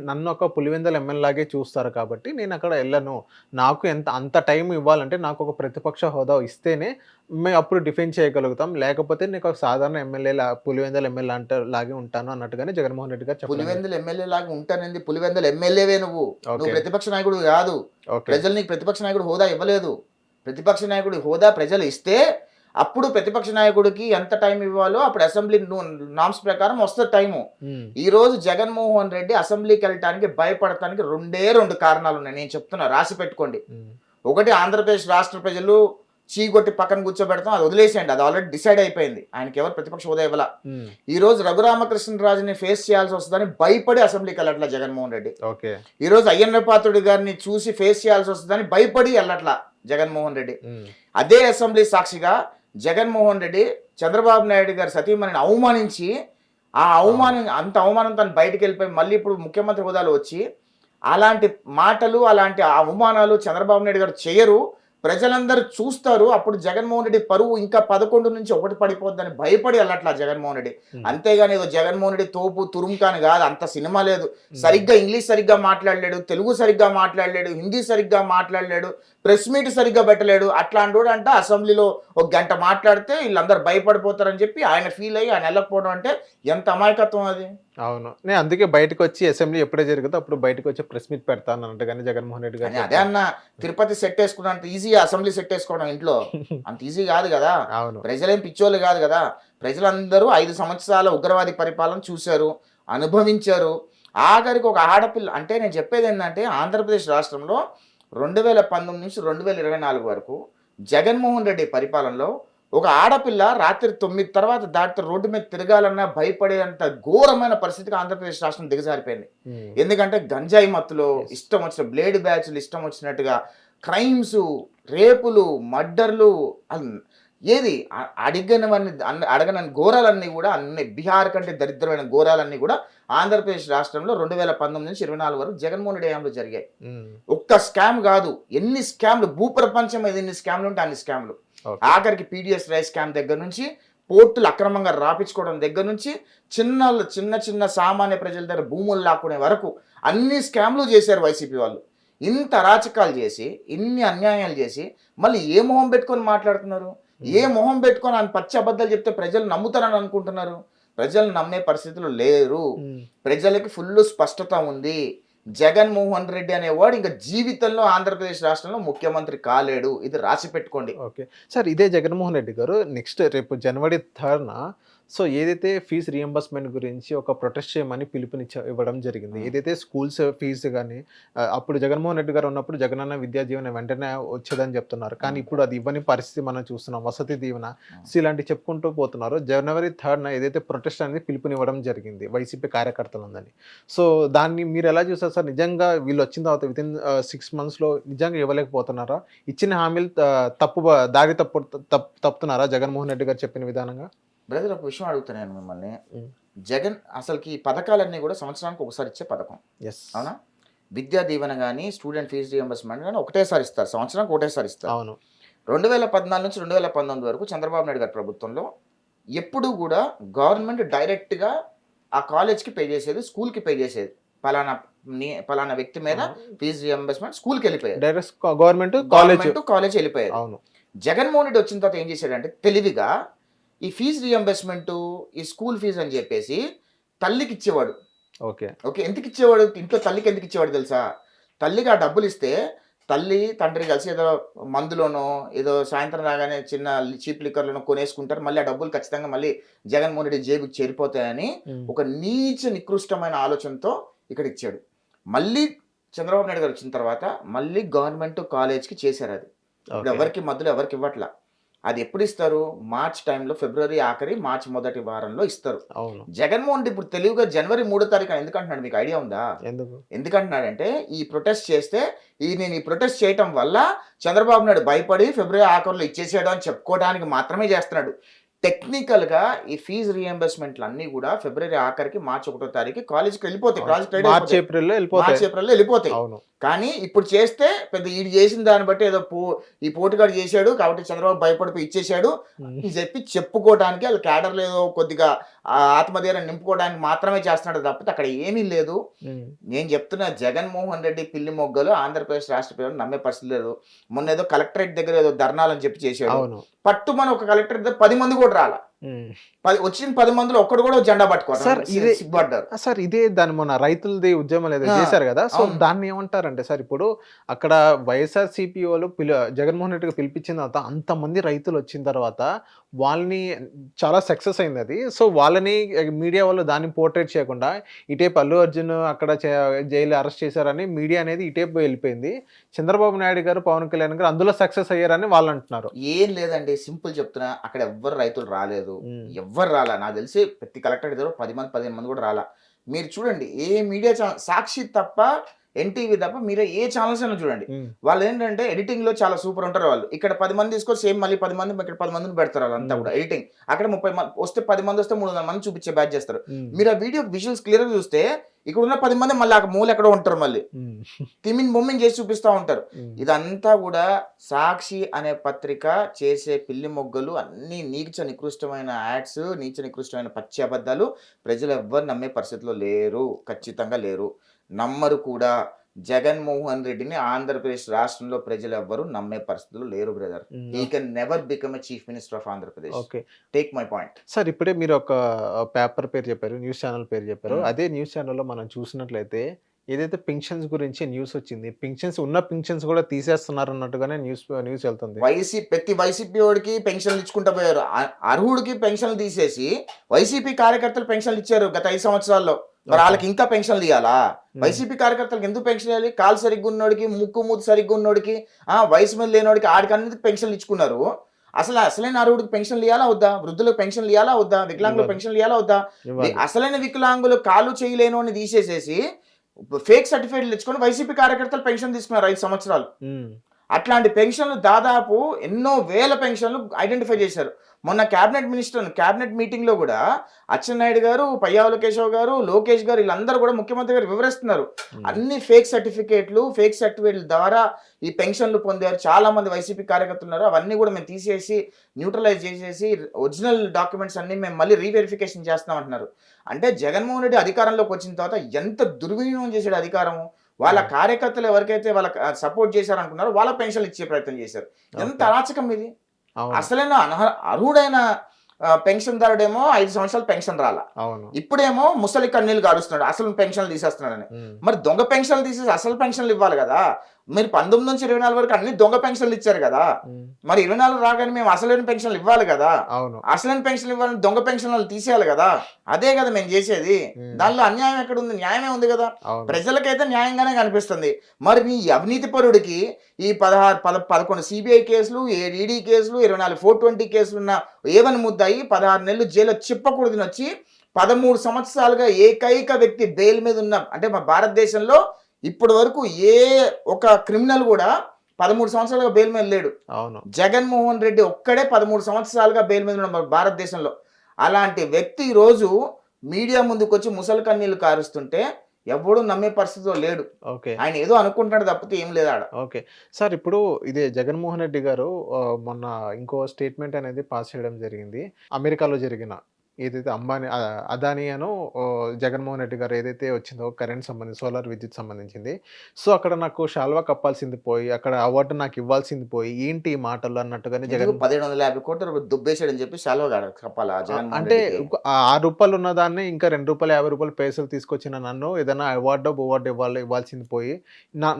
నన్ను ఒక పులివెందుల ఎమ్మెల్యేలాగే చూస్తారు కాబట్టి నేను అక్కడ వెళ్ళను. నాకు అంత టైం ఇవ్వాలంటే నాకు ఒక ప్రతిపక్ష హోదా ఇస్తేనే మేము అప్పుడు డిఫెండ్ చేయగలుగుతాం, లేకపోతే నీకు ఒక సాధారణ ఎమ్మెల్యే పులివెందుల ఎమ్మెల్యే అంటే లాగే ఉంటాను అన్నట్టుగానే జగన్మోహన్ రెడ్డి గారు పులివెందుల ఎమ్మెల్యే లాగా ఉంటానండి. పులివెందుల ఎమ్మెల్యేవే నువ్వు ప్రతిపక్ష నాయకుడు కాదు. ప్రజలు నీకు ప్రతిపక్ష నాయకుడు హోదా ఇవ్వలేదు. ప్రతిపక్ష నాయకుడి హోదా ప్రజలు ఇస్తే అప్పుడు ప్రతిపక్ష నాయకుడికి ఎంత టైం ఇవ్వాలో అప్పుడు అసెంబ్లీ నామ్స్ ప్రకారం వస్తుంది టైము. ఈ రోజు జగన్మోహన్ రెడ్డి అసెంబ్లీకి వెళ్ళటానికి భయపడటానికి 2 కారణాలు ఉన్నాయి. నేను చెప్తున్నా, రాసి పెట్టుకోండి. ఒకటి, ఆంధ్రప్రదేశ్ రాష్ట్ర ప్రజలు చీకొట్టి పక్కన కూర్చోబెడతాం, అది వదిలేసేయండి, అది ఆల్రెడీ డిసైడ్ అయిపోయింది. ఆయనకి ఎవరు ప్రతిపక్ష హోదా ఇవ్వాల. ఈ రోజు రఘురామకృష్ణరాజుని ఫేస్ చేయాల్సి వస్తుందని భయపడి అసెంబ్లీకి వెళ్ళట్లా జగన్మోహన్ రెడ్డి. ఈ రోజు అయ్యన్న పాత్రుడి గారిని చూసి ఫేస్ చేయాల్సి వస్తుందని భయపడి వెళ్ళట్లా జగన్మోహన్ రెడ్డి. అదే అసెంబ్లీ సాక్షిగా జగన్మోహన్ రెడ్డి చంద్రబాబు నాయుడు గారి సతీమణిని అవమానించి అంత అవమానం తను బయటకు వెళ్ళిపోయి మళ్ళీ ఇప్పుడు ముఖ్యమంత్రి హోదాలో వచ్చి అలాంటి మాటలు, అలాంటి అవమానాలు చంద్రబాబు నాయుడు గారు చేయరు. ప్రజలందరూ చూస్తారు. అప్పుడు జగన్మోహన్ రెడ్డి పరువు ఇంకా 11 నుంచి 1 పడిపోద్దని భయపడి వెళ్ళట్లా జగన్మోహన్ రెడ్డి. అంతేగాని ఏదో జగన్మోహన్ రెడ్డి తోపు తురుముకాని కాదు, అంత సినిమా లేదు. సరిగ్గా ఇంగ్లీష్ సరిగ్గా మాట్లాడలేడు, తెలుగు సరిగ్గా మాట్లాడలేడు, హిందీ సరిగ్గా మాట్లాడలేడు, ప్రెస్ మీట్ సరిగ్గా పెట్టలేడు. అట్లాంటి అంటే అసెంబ్లీలో 1 గంట మాట్లాడితే వీళ్ళందరూ భయపడిపోతారని చెప్పి ఆయన ఫీల్ అయ్యి ఆయన వెళ్ళకపోవడం అంటే ఎంత అమాయకత్వం అది. అవును, నేను అందుకే బయటకు వచ్చి అసెంబ్లీ ఎప్పుడే జరుగుతుందో అప్పుడు బయటకు వచ్చి ప్రెస్ మీట్ పెడతాను అన్నట్టుగానే జగన్మోహన్ రెడ్డి గారు. అదే అన్న, తిరుపతి సెట్ వేసుకున్నా అంత ఈజీ అసెంబ్లీ సెట్ వేసుకోవడం ఇంట్లో అంత ఈజీ కాదు కదా. ప్రజలేం పిచ్చోళ్ళు కాదు కదా. ప్రజలందరూ 5 సంవత్సరాల ఉగ్రవాది పరిపాలన చూశారు, అనుభవించారు. ఆఖరికి ఒక ఆడపిల్ల అంటే నేను చెప్పేది ఏంటంటే ఆంధ్రప్రదేశ్ రాష్ట్రంలో 2019 నుంచి 2024 వరకు జగన్మోహన్ రెడ్డి పరిపాలనలో ఒక ఆడపిల్ల రాత్రి 9 తర్వాత దాటితే రోడ్డు మీద తిరగాలన్నా భయపడేంత ఘోరమైన పరిస్థితికి ఆంధ్రప్రదేశ్ రాష్ట్రం దిగజారిపోయింది. ఎందుకంటే గంజాయి మత్తులో ఇష్టం వచ్చిన బ్లేడ్ బ్యాచ్లు ఇష్టం వచ్చినట్టుగా క్రైమ్స్, రేపులు, మర్డర్లు, ఏది అడగనని ఘోరాలన్నీ కూడా అన్ని బీహార్ కంటే దరిద్రమైన ఘోరాలన్నీ కూడా ఆంధ్రప్రదేశ్ రాష్ట్రంలో 2019 నుంచి 2024 వరకు జగన్మోహన్ రెడ్డి హయాంలో జరిగాయి. ఒక్క స్కామ్ కాదు, ఎన్ని స్కామ్లు, భూప్రపంచం మీద ఎన్ని స్కామ్లు ఉంటే అన్ని స్కామ్లు. ఆఖరికి పీడిఎస్ రైస్ స్కామ్ దగ్గర నుంచి, పోర్టులు అక్రమంగా రాపించుకోవడం దగ్గర నుంచి, చిన్న సామాన్య ప్రజల దగ్గర భూములు లాక్కునే వరకు అన్ని స్కామ్లు చేశారు వైసీపీ వాళ్ళు. ఇంత అరాచకాలు చేసి, ఇన్ని అన్యాయాలు చేసి మళ్ళీ ఏ మొహం పెట్టుకొని మాట్లాడుతున్నారు? ఏ మొహం పెట్టుకొని ఆయన పచ్చి అబద్ధాలు చెప్తే ప్రజలు నమ్ముతారని అనుకుంటున్నారు? ప్రజలు నమ్మే పరిస్థితులు లేరు. ప్రజలకి ఫుల్ స్పష్టత ఉంది. జగన్మోహన్ రెడ్డి అనేవాడు ఇంకా జీవితంలో ఆంధ్రప్రదేశ్ రాష్ట్రంలో ముఖ్యమంత్రి కాలేడు. ఇది రాసి పెట్టుకోండి. ఓకే సార్, ఇదే జగన్మోహన్ రెడ్డి గారు నెక్స్ట్ రేపు January 3న సో ఏదైతే ఫీజు రియంబర్స్మెంట్ గురించి ఒక ప్రొటెస్ట్ చేయమని ఇవ్వడం జరిగింది. ఏదైతే స్కూల్స్ ఫీజు కానీ అప్పుడు జగన్మోహన్ రెడ్డి గారు ఉన్నప్పుడు జగనన్న విద్యా దీవెన వెంటనే వచ్చేదని చెప్తున్నారు. కానీ ఇప్పుడు అది ఇవ్వని పరిస్థితి మనం చూస్తున్నాం. వసతి దీవెన సో ఇలాంటివి చెప్పుకుంటూ పోతున్నారు. జనవరి 3న ఏదైతే ప్రొటెస్ట్ అనేది పిలుపునివ్వడం జరిగింది వైసీపీ కార్యకర్తలందని. సో దాన్ని మీరు ఎలా చూస్తారు సార్? నిజంగా వీళ్ళు వచ్చిన తర్వాత వితిన్ 6 monthsలో నిజంగా ఇవ్వలేకపోతున్నారా? ఇచ్చిన హామీలు దారి తప్పుతున్నారా జగన్మోహన్ రెడ్డి గారు చెప్పిన విధానంగా? బ్రదర్, ఒక విషయం అడుగుతాను నేను మిమ్మల్ని. జగన్ అసలుకి ఈ పథకాలన్నీ కూడా సంవత్సరానికి ఒకసారి ఇచ్చే పథకం, ఎస్ అవునా? విద్యా దీవెన కానీ స్టూడెంట్ ఫీజు రియంబర్స్మెంట్ కానీ ఒకటేసారి ఇస్తారు, సంవత్సరానికి ఒకటేసారి ఇస్తారు. అవును. 2014 నుంచి 2019 వరకు చంద్రబాబు నాయుడు గారి ప్రభుత్వంలో ఎప్పుడూ కూడా గవర్నమెంట్ డైరెక్ట్గా ఆ కాలేజ్కి పే చేసేది, స్కూల్కి పే చేసేది. పలానా వ్యక్తి మీద ఫీజు రియంబర్స్మెంట్ స్కూల్కి వెళ్ళిపోయారు, డైరెక్ట్ గవర్నమెంట్ కాలేజ్ వెళ్ళిపోయారు. అవును. జగన్మోహన్ రెడ్డి వచ్చిన తర్వాత ఏం చేశాడంటే తెలివిగా ఈ ఫీజు రియంబర్స్మెంట్, ఈ స్కూల్ ఫీజు అని చెప్పేసి తల్లికి ఇచ్చేవాడు. ఓకే ఓకే, ఎందుకు ఇచ్చేవాడు? ఇంట్లో తల్లికి ఎందుకు ఇచ్చేవాడు తెలుసా? తల్లికి ఆ డబ్బులు ఇస్తే తల్లి తండ్రి కలిసి ఏదో మందులోనో ఏదో సాయంత్రం రాగానే చిన్న చీప్ లిక్కర్లోనో కొనేసుకుంటారు. మళ్ళీ ఆ డబ్బులు ఖచ్చితంగా మళ్ళీ జగన్మోహన్ రెడ్డి జేబుకి చేరిపోతాయని ఒక నీచ నికృష్టమైన ఆలోచనతో ఇక్కడ ఇచ్చాడు. మళ్ళీ చంద్రబాబు నాయుడు గారు వచ్చిన తర్వాత మళ్ళీ గవర్నమెంట్ కాలేజ్కి చేశారు. అది ఇప్పుడు ఎవరికి మధ్యలో ఎవరికి ఇవ్వట్లా. అది ఎప్పుడు ఇస్తారు? మార్చ్ టైంలో, ఫిబ్రవరి ఆఖరి మార్చ్ మొదటి వారంలో ఇస్తారు. జగన్మోహన్ రెడ్డి ఇప్పుడు తెలివిగా జనవరి 3వ తారీఖున ఎందుకంటున్నాడు? మీకు ఐడియా ఉందా? ఎందుకంటున్నాడంటే ఈ ప్రొటెస్ట్ చేస్తే నేను ఈ ప్రొటెస్ట్ చేయటం వల్ల చంద్రబాబు నాయుడు భయపడి ఫిబ్రవరి ఆఖరిలో ఇచ్చేసాడు అని చెప్పుకోవడానికి మాత్రమే చేస్తున్నాడు. టెక్నికల్గా ఈ ఫీజు రియంబర్స్మెంట్లు అన్నీ కూడా ఫిబ్రవరి ఆఖరికి మార్చ్ 1వ తారీఖు కాలేజ్కి వెళ్ళిపోతాయి, మార్చ్ ఏప్రిల్లో వెళ్ళిపోతాయి. కానీ ఇప్పుడు చేస్తే పెద్ద ఈడు చేసిన దాన్ని బట్టి ఏదో ఈ పోటుగాడు చేశాడు కాబట్టి చంద్రబాబు భయపడిపోయి ఇచ్చేసాడు అని చెప్పి చెప్పుకోవడానికి వాళ్ళ క్యాడర్లో ఏదో కొద్దిగా ఆత్మధైర్యం నింపుకోవడానికి మాత్రమే చేస్తున్నాడు తప్పితే అక్కడ ఏమీ లేదు. నేను చెప్తున్నా, జగన్మోహన్ రెడ్డి పిల్లి మొగ్గలు ఆంధ్రప్రదేశ్ రాష్ట్ర ప్రజలు నమ్మే పరిస్థితి లేదు. మొన్న ఏదో కలెక్టరేట్ దగ్గర ఏదో ధర్నాలని చెప్పి చేశాడు. పట్టు మన ఒక కలెక్టరేట్ దగ్గర 10 మంది కూడా రాలా. వచ్చిన 10 మందిలో ఒక్కడు కూడా జెండా పట్టుకోవాలి సార్. ఇదే దాని మొన్న రైతులది ఉద్యమం ఏదో చేశారు కదా, సో దాన్ని ఏమంటారంటే సార్, ఇప్పుడు అక్కడ వైఎస్ఆర్సీపీ వాళ్ళు జగన్మోహన్ రెడ్డికి పిలిపించిన తర్వాత అంతమంది రైతులు వచ్చిన తర్వాత వాళ్ళని చాలా సక్సెస్ అయింది అది. సో వాళ్ళని మీడియా వాళ్ళు దాన్ని పోర్ట్రేట్ చేయకుండా ఇటేపు అల్లు అర్జున్ అక్కడ జైలు అరెస్ట్ చేశారని మీడియా అనేది ఇటేపు వెళ్ళిపోయింది. చంద్రబాబు నాయుడు గారు, పవన్ కళ్యాణ్ గారు అందులో సక్సెస్ అయ్యారని వాళ్ళు అంటున్నారు. ఏం లేదండి, సింపుల్ చెప్తున్నా, అక్కడ ఎవ్వరు రైతులు రాలేదు, ఎవ్వరు రాలా. నాకు తెలిసి ప్రతి కలెక్టర్ దగ్గర 10 మంది 15 మంది కూడా రాలా. మీరు చూడండి, ఏ మీడియా ఛానల్, సాక్షి తప్ప, ఎన్టీవీ తప్ప మీరే ఏ ఛానల్స్ అయినా చూడండి, వాళ్ళు ఏంటంటే ఎడిటింగ్ లో చాలా సూపర్ ఉంటారు. వాళ్ళు ఇక్కడ 10 మంది తీసుకొని సేమ్ మళ్ళీ 10 మంది ఇక్కడ 10 మందిని పెడతారు. వాళ్ళంతా కూడా ఎడిటింగ్. అక్కడ 30 మంది వస్తే 10 మంది వస్తే 300 మంది చూపించే బ్యాచ్ చేస్తారు. మీరు ఆ వీడియో విజువల్స్ క్లియర్ గా చూస్తే ఇక్కడ ఉన్న 10 మంది మళ్ళీ అక్కడ మూల ఎక్కడో ఉంటారు, మళ్ళీ తిమిన్ బొమ్మిని చేసి చూపిస్తూ ఉంటారు. ఇదంతా కూడా సాక్షి అనే పత్రిక చేసే పిల్లి మొగ్గలు, అన్ని నీచ నికృష్టమైన యాడ్స్, నీచ నికృష్టమైన పచ్చి అబద్ధాలు. ప్రజలు ఎవ్వరు నమ్మే పరిస్థితిలో లేరు, ఖచ్చితంగా లేరు, నమ్మరు కూడా. జగన్మోహన్ రెడ్డిని ఆంధ్రప్రదేశ్ రాష్ట్రంలో ప్రజలు ఎవ్వరు నమ్మే పరిస్థితులు లేరు brother. He can never become a chief minister of Andhra Pradesh. Okay, take my point. Sir ఇప్పుడే మీరు ఒక పేపర్ పేరు చెప్పారు, న్యూస్ ఛానల్ పేరు చెప్పారు. అదే న్యూస్ ఛానల్లో మనం చూసినట్లయితే ఏదైతే పెన్షన్స్ గురించి న్యూస్ వచ్చింది, ఉన్న పెన్షన్స్ కూడా తీసేస్తున్నారు అన్నట్టుగానే న్యూస్ వెళ్తుంది. ప్రతి వైసీపీ వాడికి పెన్షన్లు ఇచ్చుకుంటూ పోయారు. అర్హుడికి పెన్షన్లు తీసేసి వైసీపీ కార్యకర్తలు పెన్షన్లు ఇచ్చారు గత 5 సంవత్సరాల్లో. మరి వాళ్ళకి ఇంకా పెన్షన్లు ఇవ్వాలా? వైసీపీ కార్యకర్తలకు ఎందుకు పెన్షన్ ఇవ్వాలి? కాలు సరిగ్గా ఉన్నోడికి, ముక్కు మూతి సరిగ్గా ఉన్నోడికి, వయసు మీద లేనోడికి, ఆడికి అన్నిటికి పెన్షన్లు ఇచ్చుకున్నారు. అసలైన అర్హుడికి పెన్షన్లు ఇవ్వాలా వద్దా? వృద్ధులకు పెన్షన్లు ఇవ్వాలా వద్దా? వికలాంగులకు పెన్షన్లు ఇవ్వాలా వద్దా? అసలైన వికలాంగులు కాలు చేయలేనోని తీసేసేసి ఫేక్ సర్టిఫికేట్లు తెచ్చుకొని వైసీపీ కార్యకర్తలు పెన్షన్ తీసుకున్నారు 5 సంవత్సరాలు. అట్లాంటి పెన్షన్లు దాదాపు ఎన్నో వేల పెన్షన్లు ఐడెంటిఫై చేశారు. మొన్న క్యాబినెట్ మీటింగ్ లో కూడా అచ్చెన్నాయుడు గారు, పయ్యావుల కేశవ్ గారు, లోకేష్ గారు, వీళ్ళందరూ కూడా ముఖ్యమంత్రి గారు వివరిస్తున్నారు. అన్ని ఫేక్ సర్టిఫికేట్ల ద్వారా ఈ పెన్షన్లు పొందారు. చాలా మంది వైసీపీ కార్యకర్తలు ఉన్నారు. అవన్నీ కూడా మేము తీసేసి న్యూట్రలైజ్ చేసేసి ఒరిజినల్ డాక్యుమెంట్స్ అన్ని మేము మళ్ళీ రీవెరిఫికేషన్ చేస్తాం అంటున్నారు. అంటే జగన్మోహన్ రెడ్డి అధికారంలోకి వచ్చిన తర్వాత ఎంత దుర్వినియోగం చేశాడు అధికారము. వాళ్ళ కార్యకర్తలు ఎవరికైతే వాళ్ళ సపోర్ట్ చేశారనుకున్నారో వాళ్ళ పెన్షన్లు ఇచ్చే ప్రయత్నం చేశారు. ఎంత అరాచకం ఇది! అసలైన అర్హుడైన పెన్షన్దారుడేమో 5 సంవత్సరాలు పెన్షన్ రాలా, ఇప్పుడేమో ముసలి కన్నీళ్ళు గారుస్తున్నాడు అసలు పెన్షన్లు తీసేస్తున్నాడని. మరి దొంగ పెన్షన్లు తీసేసి అసలు పెన్షన్లు ఇవ్వాలి కదా. మీరు 19 నుంచి 24 వరకు అన్ని దొంగ పెన్షన్లు ఇచ్చారు కదా, మరి 24 రాగానే మేము అసలైన పెన్షన్లు ఇవ్వాలి కదా, అవును. అసలైన పెన్షన్లు ఇవ్వాలని దొంగ పెన్షన్లు తీసేయాలి కదా, అదే కదా మేము చేసేది. దానిలో అన్యాయం ఎక్కడ ఉంది? న్యాయమే ఉంది కదా. అవును. ప్రజలకైతే న్యాయంగానే కనిపిస్తుంది. మరి నీ అవినీతి పరుడికి ఈ 11 సిబిఐ కేసులు, ఈడీ కేసులు, 24 420 కేసులు ఉన్న ఏవని ముద్దాయి 16 నెలలు జైల్లో చిప్పకూడదని వచ్చి 13 సంవత్సరాలుగా ఏకైక వ్యక్తి బెయిల్ మీద ఉన్న, అంటే మా భారతదేశంలో ఇప్పటి వరకు ఏ ఒక క్రిమినల్ కూడా 13 సంవత్సరాలుగా బెయిల్ మీద లేడు. అవును. జగన్మోహన్ రెడ్డి ఒక్కడే 13 సంవత్సరాలుగా బెయిల్ మీద ఉన్న భారతదేశంలో. అలాంటి వ్యక్తి ఈరోజు మీడియా ముందుకు వచ్చి ముసలి కన్నీళ్లు కారుస్తుంటే ఎవడు నమ్మే పరిస్థితిలో లేడు. ఓకే. ఆయన ఏదో అనుకుంటున్నాడు తప్పితే ఏం లేదు ఆడ. ఓకే. సార్ ఇప్పుడు ఇదే జగన్మోహన్ రెడ్డి గారు మొన్న ఇంకో స్టేట్మెంట్ అనేది పాస్ చేయడం జరిగింది. అమెరికాలో జరిగిన ఏదైతే అంబానీ అదానీ జగన్మోహన్ రెడ్డి గారు ఏదైతే వచ్చిందో కరెంట్ సంబంధించి సోలార్ విద్యుత్ సంబంధించింది. సో అక్కడ నాకు శాల్వా కప్పాల్సింది పోయి, అక్కడ అవార్డు నాకు ఇవ్వాల్సింది పోయి, ఏంటి ఈ మాటలు అన్నట్టుగానే జగన్ 1750 కోట్ల రూపాయలు దుబ్బేసాడని చెప్పి సెలవు కప్పాలా జగన్మోహన్ అంటే రెడ్డికి? ₹6 ఉన్న దాన్ని ఇంకా ₹2.50 పైసలు తీసుకొచ్చిన నన్ను ఏదైనా అవార్డో ఇవ్వాల్సింది పోయి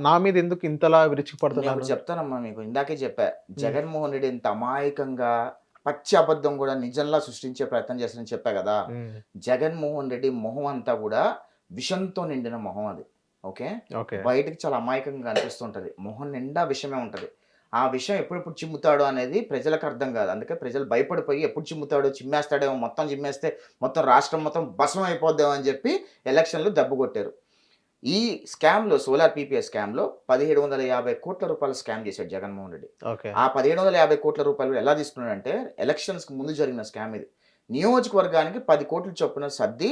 నా మీద ఎందుకు ఇంతలా నేను విరుచుకుపడుతున్నాను? ఇప్పుడు చెప్తానమ్మా మీకు. ఇందాకే చెప్పా, జగన్మోహన్ రెడ్డి ఇంత అమాయకంగా పచ్చి అబద్ధం కూడా నిజంలా సృష్టించే ప్రయత్నం చేస్తానని చెప్పా కదా. జగన్మోహన్ రెడ్డి మొహం అంతా కూడా విషంతో నిండిన మొహం అది. Okay, okay. బయటకు చాలా అమాయకంగా కనిపిస్తుంటది, మొహం నిండా విషమే ఉంటది. ఆ విషయం ఎప్పుడెప్పుడు చిమ్ముతాడో అనేది ప్రజలకు అర్థం కాదు. అందుకే ప్రజలు భయపడిపోయి ఎప్పుడు చిమ్ముతాడో, చిమ్మేస్తాడేమో, మొత్తం చిమ్మేస్తే మొత్తం రాష్ట్రం మొత్తం భస్మం అయిపోద్దామో అని చెప్పి ఎలక్షన్లు దెబ్బ కొట్టారు. ఈ స్కామ్లో, సోలార్ పీపీఎస్ స్కామ్లో 1750 కోట్ల రూపాయలు స్కామ్ చేశాడు జగన్మోహన్ రెడ్డి. ఓకే. ఆ 1750 కోట్ల రూపాయలు ఎలా తీసుకున్నాడంటే, ఎలక్షన్స్కి ముందు జరిగిన స్కామ్ ఇది. నియోజకవర్గానికి 10 కోట్ల చొప్పున సర్ది,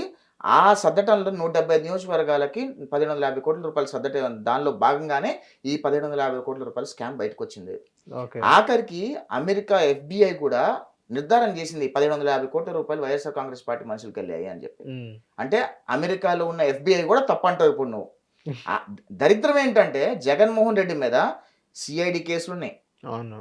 ఆ సర్దటంలో 175 నియోజకవర్గాలకి 1750 కోట్ల రూపాయలు సర్దట, దానిలో భాగంగానే ఈ 1750 కోట్ల రూపాయల స్కామ్ బయటకు వచ్చింది. ఓకే. ఆఖరికి అమెరికా ఎఫ్బిఐ కూడా నిర్ధారణ చేసింది 1750 కోట్ల రూపాయలు వైఎస్ఆర్ కాంగ్రెస్ పార్టీ మనుషులకి వెళ్ళాయి అని చెప్పి. అంటే అమెరికాలో ఉన్న ఎఫ్బిఐ కూడా తప్పంటావు ఇప్పుడు నువ్వు. ఆ దరిద్రం ఏంటంటే, జగన్మోహన్ రెడ్డి మీద సిఐడి కేసులు ఉన్నాయి, అవును.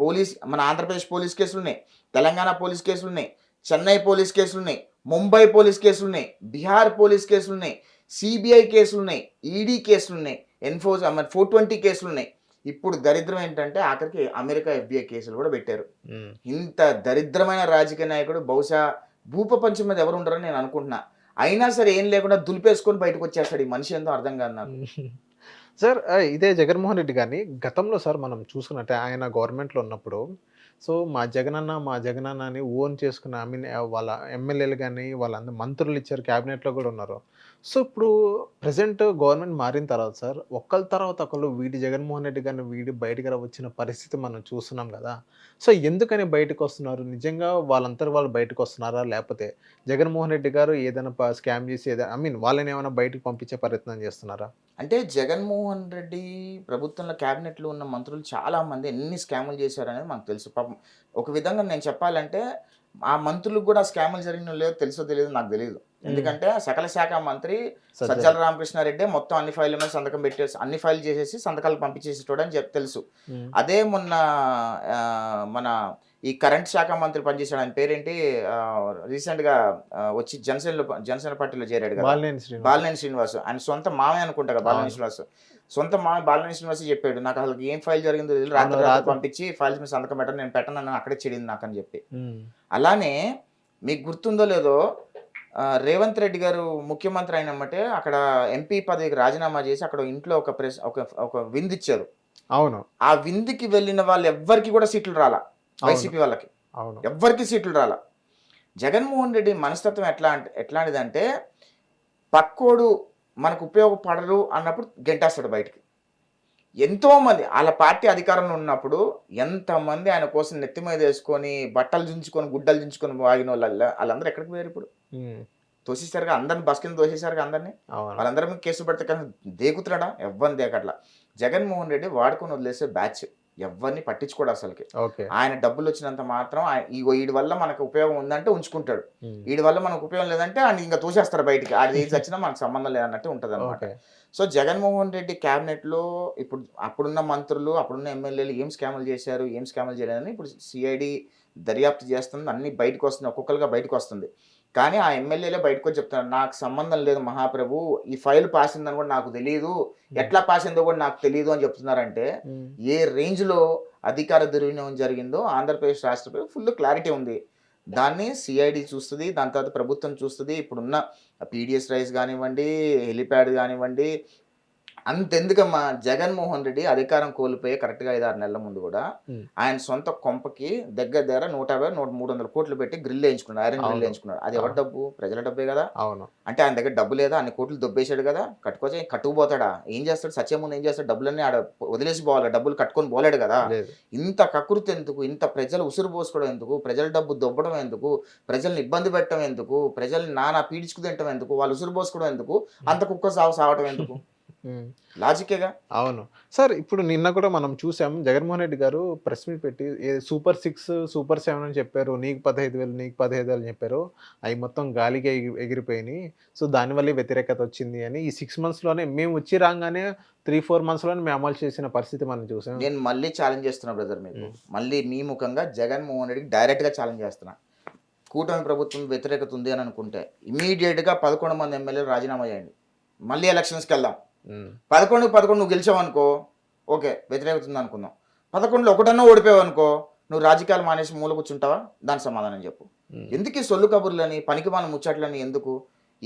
మన ఆంధ్రప్రదేశ్ పోలీస్ కేసులు ఉన్నాయి, తెలంగాణ పోలీస్ కేసులు ఉన్నాయి, చెన్నై పోలీస్ కేసులు ఉన్నాయి, ముంబై పోలీస్ కేసులు ఉన్నాయి, బీహార్ పోలీస్ కేసులు ఉన్నాయి, సిబిఐ కేసులు ఉన్నాయి, ఈడీ కేసులు ఉన్నాయి, 420 కేసులు ఉన్నాయి. ఇప్పుడు దరిద్రం ఏంటంటే ఆఖరికి అమెరికా ఎఫ్బిఐ కేసులు కూడా పెట్టారు. ఇంత దరిద్రమైన రాజకీయ నాయకుడు బహుశా భూప్రపంచం మీద ఎవరు ఉండరని నేను అనుకుంటున్నా. అయినా సరే ఏం లేకుండా దులిపేసుకొని బయటకు వచ్చేస్తాడు. ఈ మనిషి ఏందో అర్థం కాదు నాకు. సార్ ఇదే జగన్మోహన్ రెడ్డి గారిని గతంలో సార్ మనం చూసుకున్నట్టే ఆయన గవర్నమెంట్లో ఉన్నప్పుడు సో మా జగనన్న అని ఓన్ చేసుకున్న ఐ మీన్ వాళ్ళ ఎమ్మెల్యేలు కానీ వాళ్ళందరూ మంత్రులు ఇచ్చారు, క్యాబినెట్లో కూడా ఉన్నారు. సో ఇప్పుడు ప్రజెంట్ గవర్నమెంట్ మారిన తర్వాత సార్ ఒకళ్ళ తర్వాత ఒకళ్ళు జగన్మోహన్ రెడ్డి గారిని బయటకు వచ్చిన పరిస్థితి మనం చూస్తున్నాం కదా. సో ఎందుకని బయటకు వస్తున్నారు? నిజంగా వాళ్ళంతా వాళ్ళు బయటకు వస్తున్నారా, లేకపోతే జగన్మోహన్ రెడ్డి గారు ఏదైనా స్కామ్ చేసి ఐ మీన్ వాళ్ళని ఏమైనా బయటకు పంపించే ప్రయత్నం చేస్తున్నారా? అంటే జగన్మోహన్ రెడ్డి ప్రభుత్వంలో క్యాబినెట్లో ఉన్న మంత్రులు చాలామంది ఎన్ని స్కాములు చేశారనేది మనకు తెలుసు. పాపం ఒక విధంగా నేను చెప్పాలంటే ఆ మంత్రులకు కూడా స్కాములు జరిగిన లేదో తెలుసో తెలియదు నాకు తెలియదు. ఎందుకంటే సకల శాఖ మంత్రి సజ్జల రామకృష్ణారెడ్డి మొత్తం అన్ని ఫైళ్ళ మీద సంతకం పెట్టేసి అన్ని ఫైల్ చేసేసి సంతకాలు పంపించేసేటోడు అని తెలుసు. అదే మొన్న మన ఈ కరెంట్ శాఖ మంత్రి పనిచేశాడు, ఆయన పేరేంటి, రీసెంట్గా వచ్చి జనసేన పార్టీలో చేరాడు కదా, బాలినేని శ్రీనివాస్. ఆయన సొంత మామే అనుకుంటా కదా బాలినేని శ్రీనివాస్. సొంత మామే బాలినేని శ్రీనివాస్ చెప్పాడు, నాకు అసలు ఏం ఫైల్ జరిగిందో తెలియదు, రాత్రి పంపించి ఫైల్స్ మీద సంతకం పెట్టాను, నేను పెట్టను, అక్కడే చెడింది నాకు అని చెప్పి. అలానే మీకు గుర్తుందో లేదో, రేవంత్ రెడ్డి గారు ముఖ్యమంత్రి అయినమ్మటే అక్కడ ఎంపీ పదవికి రాజీనామా చేసి అక్కడ ఇంట్లో ఒక విందు ఇచ్చారు. అవును. ఆ విందుకి వెళ్ళిన వాళ్ళు ఎవ్వరికి కూడా సీట్లు రాలా, వైసీపీ వాళ్ళకి ఎవ్వరికి సీట్లు రాలా. జగన్మోహన్ రెడ్డి మనస్తత్వం ఎట్లాంటిదంటే పక్కోడు మనకు ఉపయోగపడరు అన్నప్పుడు గెంటేస్తాడు బయటికి. ఎంతోమంది వాళ్ళ పార్టీ అధికారంలో ఉన్నప్పుడు ఎంతమంది ఆయన కోసం నెత్తి మీద వేసుకొని బట్టలు దించుకొని గుడ్డలు దించుకొని వాగిన వాళ్ళందరూ ఎక్కడికి పోయారు? ఇప్పుడు తోసేసారుగా అందరిని, బస్ కింద తోసేసారుగా అందరినీ. వాళ్ళందరి మీద కేసులు పెడితే కానీ దేకుతున్నాడా? ఎవ్వరిని దేకట్లా. జగన్మోహన్ రెడ్డి వాడుకొని వదిలేసే బ్యాచ్, ఎవరిని పట్టించుకోడు అసలుకి. ఆయన డబ్బులు వచ్చినంత మాత్రం వీడి వల్ల మనకు ఉపయోగం ఉందంటే ఉంచుకుంటాడు, వీడి వల్ల మనకు ఉపయోగం లేదంటే ఆయన ఇంకా తోసేస్తారు బయటికి. అది ఏది వచ్చినా మనకు సంబంధం లేదన్నట్టు ఉంటుంది అనమాట. సో జగన్మోహన్ రెడ్డి క్యాబినెట్లో ఇప్పుడు అప్పుడున్న మంత్రులు, అప్పుడున్న ఎమ్మెల్యేలు ఏం స్కాములు చేశారు, ఏం స్కాములు చేయలేదని ఇప్పుడు సిఐడి దర్యాప్తు చేస్తుంది, అన్ని బయటకు వస్తుంది, ఒక్కొక్కరుగా బయటకు వస్తుంది. కానీ ఆ ఎమ్మెల్యేలే బయటకు వచ్చి చెప్తున్నారు, నాకు సంబంధం లేదు మహాప్రభు, ఈ ఫైల్ పాస్ అయిందని కూడా నాకు తెలియదు, ఎట్లా పాస్ అయిందో కూడా నాకు తెలియదు అని చెప్తున్నారంటే ఏ రేంజ్లో అధికార దుర్వినియోగం జరిగిందో ఆంధ్రప్రదేశ్ రాష్ట్ర ప్రజలకు ఫుల్ క్లారిటీ ఉంది. దాన్ని సిఐడి చూస్తుంది, దాని తర్వాత ప్రభుత్వం చూస్తుంది. ఇప్పుడున్న పీడిఎస్ రైస్ కానివ్వండి, హెలిప్యాడ్ కానివ్వండి, అంతెందుకమ్మా, జగన్మోహన్ రెడ్డి అధికారం కోల్పోయి కరెక్ట్గా 5-6 నెలల ముందు కూడా ఆయన సొంత కొంపకి దగ్గర 150-300 కోట్లు పెట్టి గ్రిల్ వేయించుకున్నాడు, ఐరన్ గ్రిల్ వేయించుకున్నాడు. అది ఎవరి డబ్బు? ప్రజల డబ్బే కదా. అవును. అంటే ఆయన దగ్గర డబ్బు లేదా? అన్ని కోట్లు దొబ్బేశాడు కదా, కట్టుకుపోతాడా? ఏం చేస్తాడు? సత్యం ముందు ఏం చేస్తాడు? డబ్బులన్నీ ఆడ వదిలేసి పోవాలి, డబ్బులు కట్టుకొని పోలేడు కదా. ఇంత కకృతి ఎందుకు? ఇంత ప్రజలు ఉసురు పోసుకోవడం ఎందుకు? ప్రజల డబ్బు దొబ్బడం ఎందుకు? ప్రజల్ని ఇబ్బంది పెట్టడం ఎందుకు? ప్రజల్ని నానా పీడించుకు తింటం ఎందుకు? వాళ్ళు ఉసురు పోసుకోవడం ఎందుకు? అంత కుక్క సావడం ఎందుకు? లాజికేగా. అవును సార్. ఇప్పుడు నిన్న కూడా మనం చూసాం, జగన్మోహన్ రెడ్డి గారు ప్రెస్ మీట్ పెట్టి సూపర్ 6 సూపర్ 7 అని చెప్పారు, నీకు 15,000 నీకు 15,000 అని చెప్పారు, అవి మొత్తం గాలిగా ఎగిరిపోయినాయి. సో దానివల్ల వ్యతిరేకత వచ్చింది అని ఈ 6 monthsలోనే మేము వచ్చి రాగానే 3-4 monthsలోనే మేము అమలు చేసిన పరిస్థితి మనం చూసాం. నేను మళ్ళీ ఛాలెంజ్ చేస్తున్నా బ్రదర్, మీకు మళ్ళీ మీ ముఖంగా జగన్మోహన్ రెడ్డికి డైరెక్ట్గా ఛాలెంజ్ చేస్తున్నా. కూటమి ప్రభుత్వం వ్యతిరేకత ఉంది అని అనుకుంటే ఇమీడియట్గా 11 మంది ఎమ్మెల్యేలు రాజీనామా చేయండి, మళ్ళీ ఎలక్షన్స్కి వెళ్దాం. 11 నువ్వు గెలిచావు అనుకో, ఓకే వ్యతిరేకత ఉంది అనుకుందాం. 11లో ఒకటన్నా ఓడిపోయావు అనుకో, నువ్వు రాజకీయాలు మానేసి మూల కూర్చుంటావా? దాని సమాధానం చెప్పు. ఎందుకు ఈ సొల్లు కబుర్లని, పనికి మన ముచ్చట్లని ఎందుకు?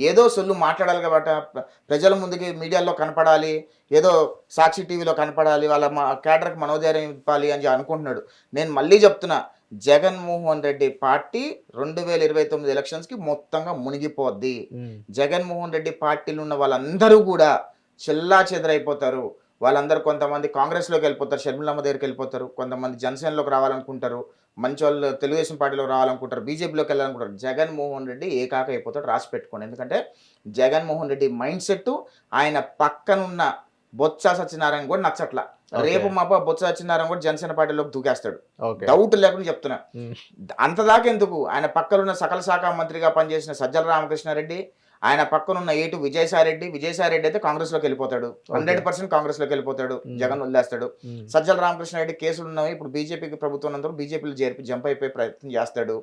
ఏదో సొల్లు మాట్లాడాలి కాబట్టి ప్రజల ముందుకి మీడియాలో కనపడాలి, ఏదో సాక్షి టీవీలో కనపడాలి, వాళ్ళ క్యాడర్కి మనోధైర్యం ఇవ్వాలి అని అనుకుంటున్నాడు. నేను మళ్ళీ చెప్తున్నా, జగన్మోహన్ రెడ్డి పార్టీ 2029 ఎలక్షన్స్కి మొత్తంగా మునిగిపోద్ది. జగన్మోహన్ రెడ్డి పార్టీలో ఉన్న వాళ్ళందరూ కూడా చెల్లా చెదరైపోతారు. వాళ్ళందరూ కొంతమంది కాంగ్రెస్లోకి వెళ్ళిపోతారు, షర్మిలమ్మ దగ్గరికి వెళ్ళిపోతారు, కొంతమంది జనసేనలోకి రావాలనుకుంటారు, మంచి వాళ్ళు తెలుగుదేశం పార్టీలో రావాలనుకుంటారు, బీజేపీలోకి వెళ్ళాలనుకుంటారు. జగన్మోహన్ రెడ్డి ఏకాక అయిపోతాడు, రాసి పెట్టుకోండి. ఎందుకంటే జగన్మోహన్ రెడ్డి మైండ్ సెట్ ఆయన పక్కనున్న బొత్స సత్యనారాయణ కూడా నచ్చట్లా. రేపు మాప బొత్స సత్యనారాయణ కూడా జనసేన పార్టీలోకి దూకేస్తాడు, డౌట్ లేకుండా చెప్తున్నా. అంతదాకా ఎందుకు, ఆయన పక్కనున్న సకల శాఖ మంత్రిగా పనిచేసిన సజ్జల రామకృష్ణారెడ్డి, ఆయన పక్కనున్న ఏటు విజయసాయిరెడ్డి అయితే కాంగ్రెస్లోకి వెళ్ళిపోతాడు, 100% కాంగ్రెస్లోకి వెళ్ళిపోతాడు, జగన్ వదిలేస్తాడు. సజ్జల రామకృష్ణారెడ్డి కేసులు ఉన్నవి, ఇప్పుడు బీజేపీకి ప్రభుత్వం అందరూ బీజేపీలో జంప్ అయిపోయే ప్రయత్నం చేస్తాడు.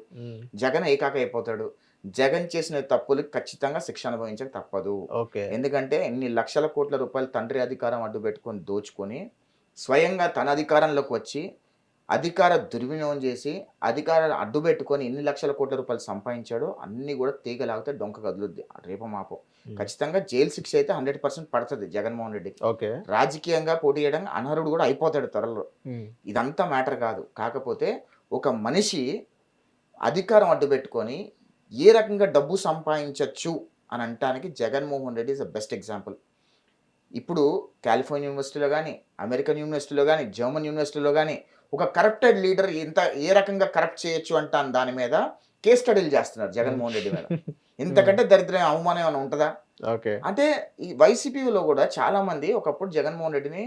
జగన్ ఏకాక అయిపోతాడు. జగన్ చేసిన తప్పులకు ఖచ్చితంగా శిక్ష అనుభవించక తప్పదు. ఎందుకంటే ఎన్ని లక్షల కోట్ల రూపాయలు తండ్రి అధికారం అడ్డు పెట్టుకొని దోచుకొని స్వయంగా తన అధికారంలోకి వచ్చి అధికార దుర్వినియోగం చేసి అధికారాలు అడ్డు పెట్టుకొని ఎన్ని లక్షల కోట్ల రూపాయలు సంపాదించాడో అన్ని కూడా తీగలాగితే డొంక కదులుద్ది రేపో మాపో. ఖచ్చితంగా జైలు శిక్ష అయితే 100% పడుతుంది జగన్మోహన్ రెడ్డికి. రాజకీయంగా పోటీ చేయడానికి అనర్హుడు కూడా అయిపోతాడు త్వరలో. ఇదంతా మ్యాటర్ కాదు. కాకపోతే ఒక మనిషి అధికారం అడ్డు పెట్టుకొని ఏ రకంగా డబ్బు సంపాదించవచ్చు అని అనటానికి Jaganmohan Reddy is the best example. ఇప్పుడు కాలిఫోర్నియా యూనివర్సిటీలో కానీ, అమెరికన్ యూనివర్సిటీలో కానీ, జర్మన్ యూనివర్సిటీలో కానీ ఒక కరప్టెడ్ లీడర్ ఏ రకంగా కరప్ట్ చేయొచ్చు అంటాను దాని మీద కేస్ స్టడీలు చేస్తున్నారు జగన్మోహన్ రెడ్డి మీద. ఇంతకంటే దరిద్రం అవమానం ఏమైనా ఉంటుందా? అంటే ఈ వైసీపీలో కూడా చాలా మంది ఒకప్పుడు జగన్మోహన్ రెడ్డిని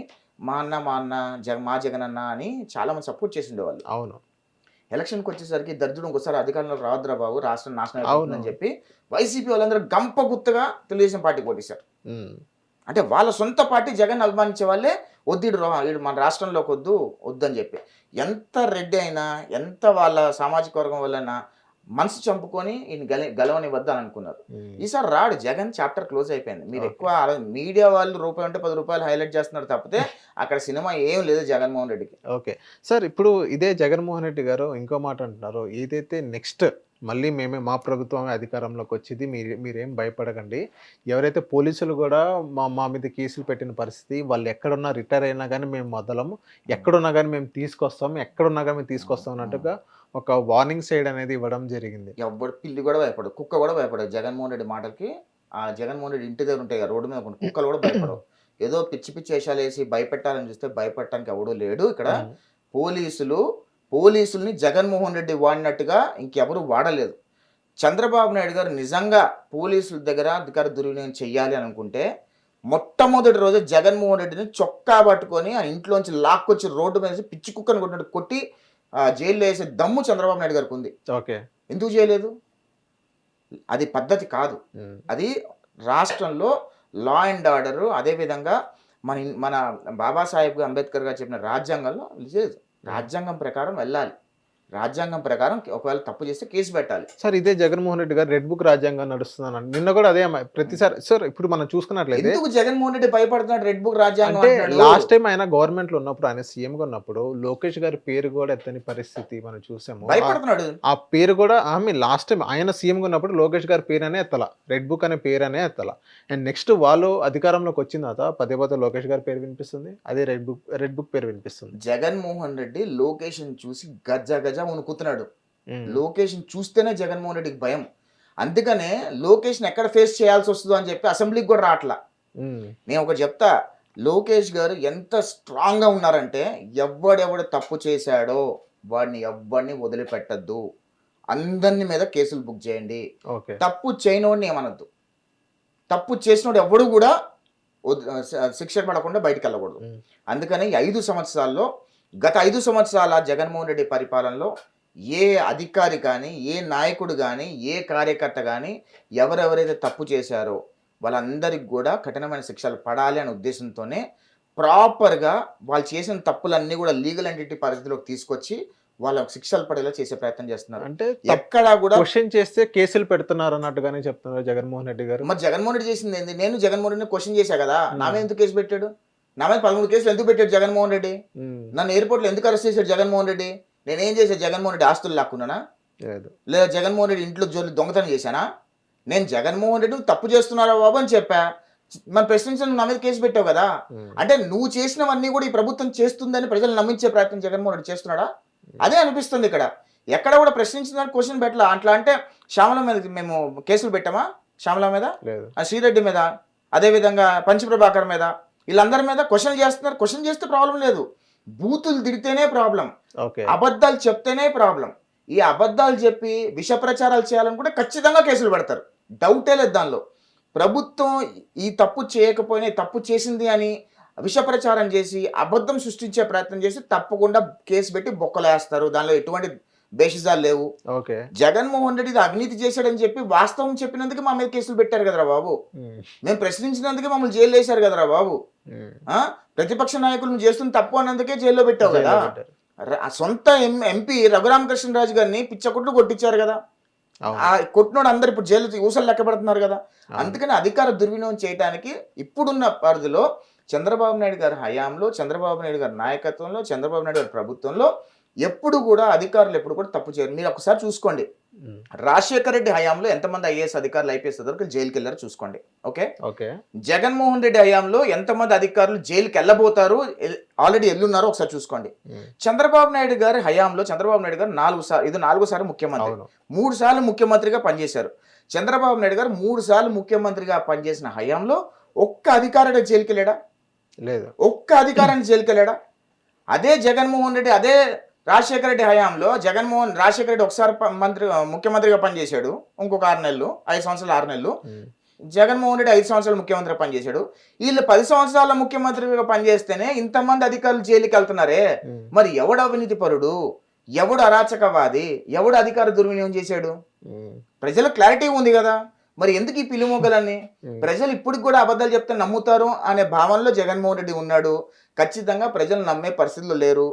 మా జగన్ అన్న అని చాలా మంది సపోర్ట్ చేసి ఉండేవాళ్ళు. అవును. ఎలక్షన్కి వచ్చేసరికి దరిద్రం ఒకసారి అధికారంలోకి రావద్దురా బాబు, రాష్ట్రం నాశనం అవుతుందని చెప్పి వైసీపీ వాళ్ళందరూ గంప గుత్తగా తెలుగుదేశం పార్టీ పోటీశారు. అంటే వాళ్ళ సొంత పార్టీ జగన్ అభిమానించే వాళ్ళే వద్దు మన రాష్ట్రంలోకి వద్దు అని చెప్పి. ఎంత రెడ్డి అయినా, ఎంత వాళ్ళ సామాజిక వర్గం వల్ల మనసు చంపుకొని ఈయన గెలవనివద్దు అని అనుకున్నారు. ఈసారి రాడు జగన్, చాప్టర్ క్లోజ్ అయిపోయింది. మీరు ఎక్కువ మీడియా వాళ్ళు రూపాయి ఉంటే 10 రూపాయలు హైలైట్ చేస్తున్నారు తప్పితే అక్కడ సినిమా ఏం లేదు జగన్మోహన్ రెడ్డికి. ఓకే సార్, ఇప్పుడు ఇదే జగన్మోహన్ రెడ్డి గారు ఇంకో మాట అంటున్నారు, ఏదైతే నెక్స్ట్ మళ్ళీ మా ప్రభుత్వం అధికారంలోకి వచ్చింది, మీరేం భయపడకండి, ఎవరైతే పోలీసులు కూడా మా మీద కేసులు పెట్టిన పరిస్థితి, వాళ్ళు ఎక్కడున్నా రిటైర్ అయినా కానీ మేము వదలము, ఎక్కడున్నా కానీ మేము తీసుకొస్తాం అన్నట్టుగా ఒక వార్నింగ్ సైడ్ అనేది ఇవ్వడం జరిగింది. ఎవడు పిల్లి కూడా భయపడదు, కుక్క కూడా భయపడదు జగన్మోహన్ రెడ్డి మాటలకి. ఆ జగన్మోహన్ రెడ్డి ఇంటి దగ్గర ఉంటాయి కదా రోడ్డు మీద కుక్కలు కూడా భయపడవు. ఏదో పిచ్చి వేషాలు వేసి భయపెట్టాలని చూస్తే భయపెట్టడానికి ఎవడూ లేడు ఇక్కడ. పోలీసుల్ని జగన్మోహన్ రెడ్డి వాడినట్టుగా ఇంకెవరు వాడలేదు. చంద్రబాబు నాయుడు గారు నిజంగా పోలీసుల దగ్గర అధికార దుర్వినియోగం చెయ్యాలి అని అనుకుంటే మొట్టమొదటి రోజు జగన్మోహన్ రెడ్డిని చొక్కా పట్టుకొని ఆ ఇంట్లోంచి లాక్కొచ్చి రోడ్డు మీద పిచ్చి కుక్కని కొట్టినట్టు కొట్టి జైల్లో వేసే దమ్ము చంద్రబాబు నాయుడు గారికి ఉంది. ఎందుకు చేయలేదు? అది పద్ధతి కాదు. అది రాష్ట్రంలో లా అండ్ ఆర్డర్, అదేవిధంగా మన బాబాసాహెబ్ అంబేద్కర్ గారు చెప్పిన రాజ్యాంగంలో లేదు. రాజ్యాంగం ప్రకారం వెళ్ళాలి. రాజ్యాంగం ప్రకారం ఒకవేళ తప్పు చేస్తే కేసు పెట్టాలి. సార్ ఇదే జగన్మోహన్ రెడ్డి గారు రెడ్ బుక్ రాజ్యాంగం నడుస్తుందని నిన్న కూడా అదే ప్రతిసారి సార్ ఇప్పుడు మనం చూసుకున్నట్లయితే ఎందుకు జగన్మోహన్ రెడ్డి భయపడుతున్నాడు రెడ్ బుక్ రాజ్యాంగం అంటే అంటున్నాడు? లాస్ట్ టైం ఆయన గవర్నమెంట్ లో ఉన్నప్పుడు ఆయన సీఎం గా ఉన్నప్పుడు లోకేష్ గారి పేరు కూడా ఎత్తని పరిస్థితి మనం చూసాము. భయపడుతున్నాడు. ఆ పేరు కూడా ఆమె లాస్ట్ టైం ఆయన సీఎం గా ఉన్నప్పుడు లోకేష్ గారి పేరు అనే ఎత్తల, రెడ్ బుక్ అనే పేరు అనే ఎత్తల. అండ్ నెక్స్ట్ వాళ్ళు అధికారంలోకి వచ్చిన తర్వాత పదే పదే లోకేష్ గారి పేరు వినిపిస్తుంది, అదే రెడ్ బుక్ పేరు వినిపిస్తుంది. జగన్మోహన్ రెడ్డి లోకేష్ చూసి గజ గజ వణుకుతున్నాడు. లోకేష్ చూస్తేనే జగన్మోహన్ రెడ్డికి భయం. అందుకనే లోకేష్ ఎక్కడ ఫేస్ చేయాల్సి వస్తుందో అని చెప్పి అసెంబ్లీకి కూడా రావట్లా. నేను ఒకటి చెప్తా, లోకేష్ గారు ఎంత స్ట్రాంగ్ గా ఉన్నారంటే ఎవడెవడు తప్పు చేశాడో వాడిని ఎవరిని వదిలిపెట్టద్దు, అందరిని మీద కేసులు బుక్ చేయండి, తప్పు చేయనోడిని ఏమనొద్దు, తప్పు చేసినోడు ఎవడు కూడా శిక్ష పడకుండా బయటికి వెళ్ళకూడదు. అందుకని 5 సంవత్సరాల్లో గత 5 సంవత్సరాల జగన్మోహన్ రెడ్డి పరిపాలనలో ఏ అధికారి కానీ, ఏ నాయకుడు కానీ, ఏ కార్యకర్త కానీ ఎవరెవరైతే తప్పు చేశారో వాళ్ళందరికీ కూడా కఠినమైన శిక్షలు పడాలి అనే ఉద్దేశంతోనే ప్రాపర్గా వాళ్ళు చేసిన తప్పులన్నీ కూడా లీగల్ ఎంటిటీ పరిధిలోకి తీసుకొచ్చి వాళ్ళకి శిక్షలు పడేలా చేసే ప్రయత్నం చేస్తున్నారు. అంటే ఎక్కడా కూడా క్వశ్చన్ చేస్తే కేసులు పెడుతున్నారు అన్నట్టుగానే చెప్తున్నారు జగన్మోహన్ రెడ్డి గారు. మరి జగన్మోహన్ రెడ్డి చేసింది ఏంది? నేను జగన్మోహన్ రెడ్డిని క్వశ్చన్ చేశా కదా, నా మీద ఎందుకు కేసు పెట్టాడు? నా మీద 13 కేసులు ఎందుకు పెట్టాడు జగన్మోహన్ రెడ్డి? నన్ను ఎయిర్పోర్ట్లో ఎందుకు అరెస్ట్ చేశాడు జగన్మోహన్ రెడ్డి? నేనేం చేశాను? జగన్మోహన్ రెడ్డి ఆస్తులు లాక్కున్నానా? లేదా జగన్మోహన్ రెడ్డి ఇంట్లో జోలి దొంగతనం చేశానా? నేను జగన్మోహన్ రెడ్డి తప్పు చేస్తున్నారా బాబు అని చెప్పా. మన ప్రశ్నించిన నా మీద కేసు పెట్టావు కదా. అంటే నువ్వు చేసినవన్నీ కూడా ఈ ప్రభుత్వం చేస్తుందని ప్రజలు నమ్మించే ప్రయత్నం జగన్మోహన్ రెడ్డి చేస్తున్నాడా? అదే అనిపిస్తుంది ఇక్కడ. ఎక్కడ కూడా ప్రశ్నించిన దానికి క్వశ్చన్ పెట్టలా. అట్లా అంటే శ్యామల మీద మేము కేసులు పెట్టామా? శ్యామల మీద, శ్రీరెడ్డి మీద, అదేవిధంగా పంచప్రభాకర్ మీద, వీళ్ళందరి మీద క్వశ్చన్ చేస్తున్నారు. క్వశ్చన్ చేస్తే ప్రాబ్లం లేదు, బూతులు తిడితేనే ప్రాబ్లం, అబద్ధాలు చెప్తేనే ప్రాబ్లం. ఈ అబద్ధాలు చెప్పి విష ప్రచారాలు చేయాలనుకుంటే ఖచ్చితంగా కేసులు పెడతారు, డౌటే లేదు దానిలో. ప్రభుత్వం ఈ తప్పు చేయకపోయినా తప్పు చేసింది అని విష ప్రచారం చేసి అబద్ధం సృష్టించే ప్రయత్నం చేసి తప్పకుండా కేసు పెట్టి బొక్కలేస్తారు. దానిలో ఎటువంటి బేషిజాలు లేవు. జగన్మోహన్ రెడ్డి అవినీతి చేశాడని చెప్పి వాస్తవం చెప్పినందుకు మా మీద కేసులు పెట్టారు కదరా బాబు. మేము ప్రశ్నించినందుకే మమ్మల్ని జైలు వేశారు కదరా బాబు. ప్రతిపక్ష నాయకులు చేస్తున్న తప్పు అన్నందుకే జైల్లో పెట్టావు కదా. సొంత ఎంపీ రఘురామకృష్ణరాజు గారిని పిచ్చకొట్లు కొట్టించారు కదా. ఆ కొట్టినోడు అందరు ఇప్పుడు జైలు ఊసలు లెక్క పెడుతున్నారు కదా. అందుకని అధికార దుర్వినియోగం చేయడానికి ఇప్పుడున్న పరిధిలో చంద్రబాబు నాయుడు గారి హయాంలో, చంద్రబాబు నాయుడు గారి నాయకత్వంలో, చంద్రబాబు నాయుడు గారి ప్రభుత్వంలో ఎప్పుడు కూడా అధికారులు ఎప్పుడు కూడా తప్పు చేయరు. మీరు ఒకసారి చూసుకోండి, రాజశేఖర రెడ్డి హయాంలో ఎంతమంది ఐఏఎస్ అధికారులు, ఐపీఎస్ అధికారులు జైలుకి వెళ్ళారు చూసుకోండి. ఓకే. జగన్మోహన్ రెడ్డి హయాంలో ఎంతమంది అధికారులు జైలుకి వెళ్ళబోతారు, ఆల్రెడీ ఎల్లున్నారో ఒకసారి చూసుకోండి. చంద్రబాబు నాయుడు గారి హయాంలో చంద్రబాబు నాయుడు గారు 4 సార్లు ముఖ్యమంత్రి, 3 సార్లు ముఖ్యమంత్రిగా పనిచేశారు. చంద్రబాబు నాయుడు గారు 3 సార్లు ముఖ్యమంత్రిగా పనిచేసిన హయాంలో ఒక్క అధికారుడు జైలుకి వెళ్ళాడా? లేదు. ఒక్క అధికారాన్ని జైలుకి వెళ్ళాడా? అదే జగన్మోహన్ రెడ్డి, అదే రాజశేఖర రెడ్డి హయాంలో రాజశేఖర రెడ్డి ఒకసారి ముఖ్యమంత్రిగా పనిచేశాడు, ఇంకొక 6 నెలలు, 5 సంవత్సరాలు 6 నెలలు. జగన్మోహన్ రెడ్డి 5 సంవత్సరాలు ముఖ్యమంత్రిగా పనిచేశాడు. వీళ్ళు 10 సంవత్సరాల ముఖ్యమంత్రిగా పనిచేస్తేనే ఇంతమంది అధికారులు జైలుకి వెళ్తున్నారే. మరి ఎవడు అవినీతి పరుడు, ఎవడు అరాచకవాది, ఎవడు అధికార దుర్వినియోగం చేశాడు? ప్రజలకు క్లారిటీ ఉంది కదా. మరి ఎందుకు ఈ పిలుమొగలన్నీ? ప్రజలు ఇప్పటికి కూడా అబద్ధాలు చెప్తే నమ్ముతారు అనే భావనలో జగన్మోహన్ రెడ్డి ఉన్నాడు. ఖచ్చితంగా ప్రజలు నమ్మే పరిస్థితుల్లో లేరు.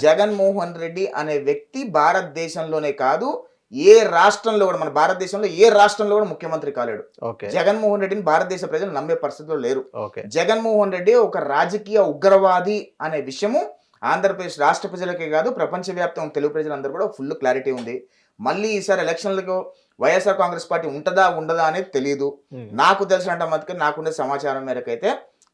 జగన్మోహన్ రెడ్డి అనే వ్యక్తి భారతదేశంలోనే కాదు, ఏ రాష్ట్రంలో కూడా, మన భారతదేశంలో ఏ రాష్ట్రంలో కూడా ముఖ్యమంత్రి కాలేడు. జగన్మోహన్ రెడ్డిని భారతదేశ ప్రజలు నమ్మే పరిస్థితిలో లేరు. జగన్మోహన్ రెడ్డి ఒక రాజకీయ ఉగ్రవాది అనే విషయము ఆంధ్రప్రదేశ్ రాష్ట్ర ప్రజలకే కాదు, ప్రపంచవ్యాప్తంగా తెలుగు ప్రజలందరూ కూడా ఫుల్ క్లారిటీ ఉంది. మళ్ళీ ఈసారి ఎలక్షన్లకు వైఎస్ఆర్ కాంగ్రెస్ పార్టీ ఉంటుందా ఉండదా అనేది తెలియదు. నాకు తెలిసినంత మటుకు, నాకుండే సమాచారం మేరకు అయితే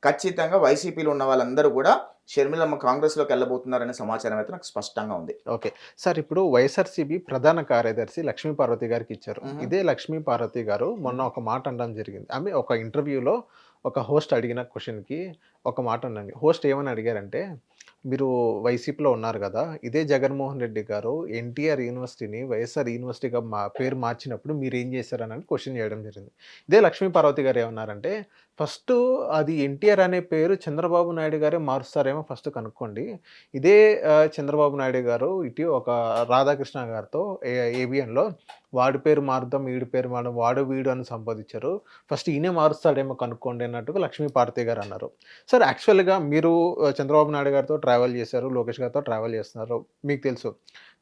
ఖచ్చితంగా వైసీపీలో ఉన్న వాళ్ళందరూ కూడా షర్మిలమ్మ కాంగ్రెస్లోకి వెళ్ళబోతున్నారనే సమాచారం అయితే నాకు స్పష్టంగా ఉంది. ఓకే సార్, ఇప్పుడు వైఎస్ఆర్సీపీ ప్రధాన కార్యదర్శి లక్ష్మీ పార్వతి గారికి ఇచ్చారు. ఇదే లక్ష్మీ పార్వతి గారు మొన్న ఒక మాట అనడం జరిగింది. ఆమె ఒక ఇంటర్వ్యూలో ఒక హోస్ట్ అడిగిన క్వశ్చన్కి ఒక మాట అన్నది. హోస్ట్ ఏమని అడిగారంటే, మీరు వైసీపీలో ఉన్నారు కదా, ఇదే జగన్మోహన్ రెడ్డి గారు ఎన్టీఆర్ యూనివర్సిటీని వైఎస్ఆర్ యూనివర్సిటీగా పేరు మార్చినప్పుడు మీరు ఏం చేశారని క్వశ్చన్ చేయడం జరిగింది. ఇదే లక్ష్మీ పార్వతి గారు ఏమన్నారంటే, ఫస్ట్ అది ఎన్టీఆర్ అనే పేరు చంద్రబాబు నాయుడు గారే మారుస్తారేమో ఫస్ట్ కనుక్కోండి. ఇదే చంద్రబాబు నాయుడు గారు ఇటు ఒక రాధాకృష్ణ గారితో ఏబిఎన్లో వాడి పేరు మారుద్దాం, వీడి పేరు మారడం, వాడు వీడు అని సంబోధించారు, ఫస్ట్ ఈయనే మారుస్తాడేమో కనుక్కోండి అన్నట్టుగా లక్ష్మీ పార్వతి గారు అన్నారు. సార్, యాక్చువల్గా మీరు చంద్రబాబు నాయుడు గారితో ట్రావెల్ చేశారు, లోకేష్ గారితో ట్రావెల్ చేస్తున్నారు, మీకు తెలుసు.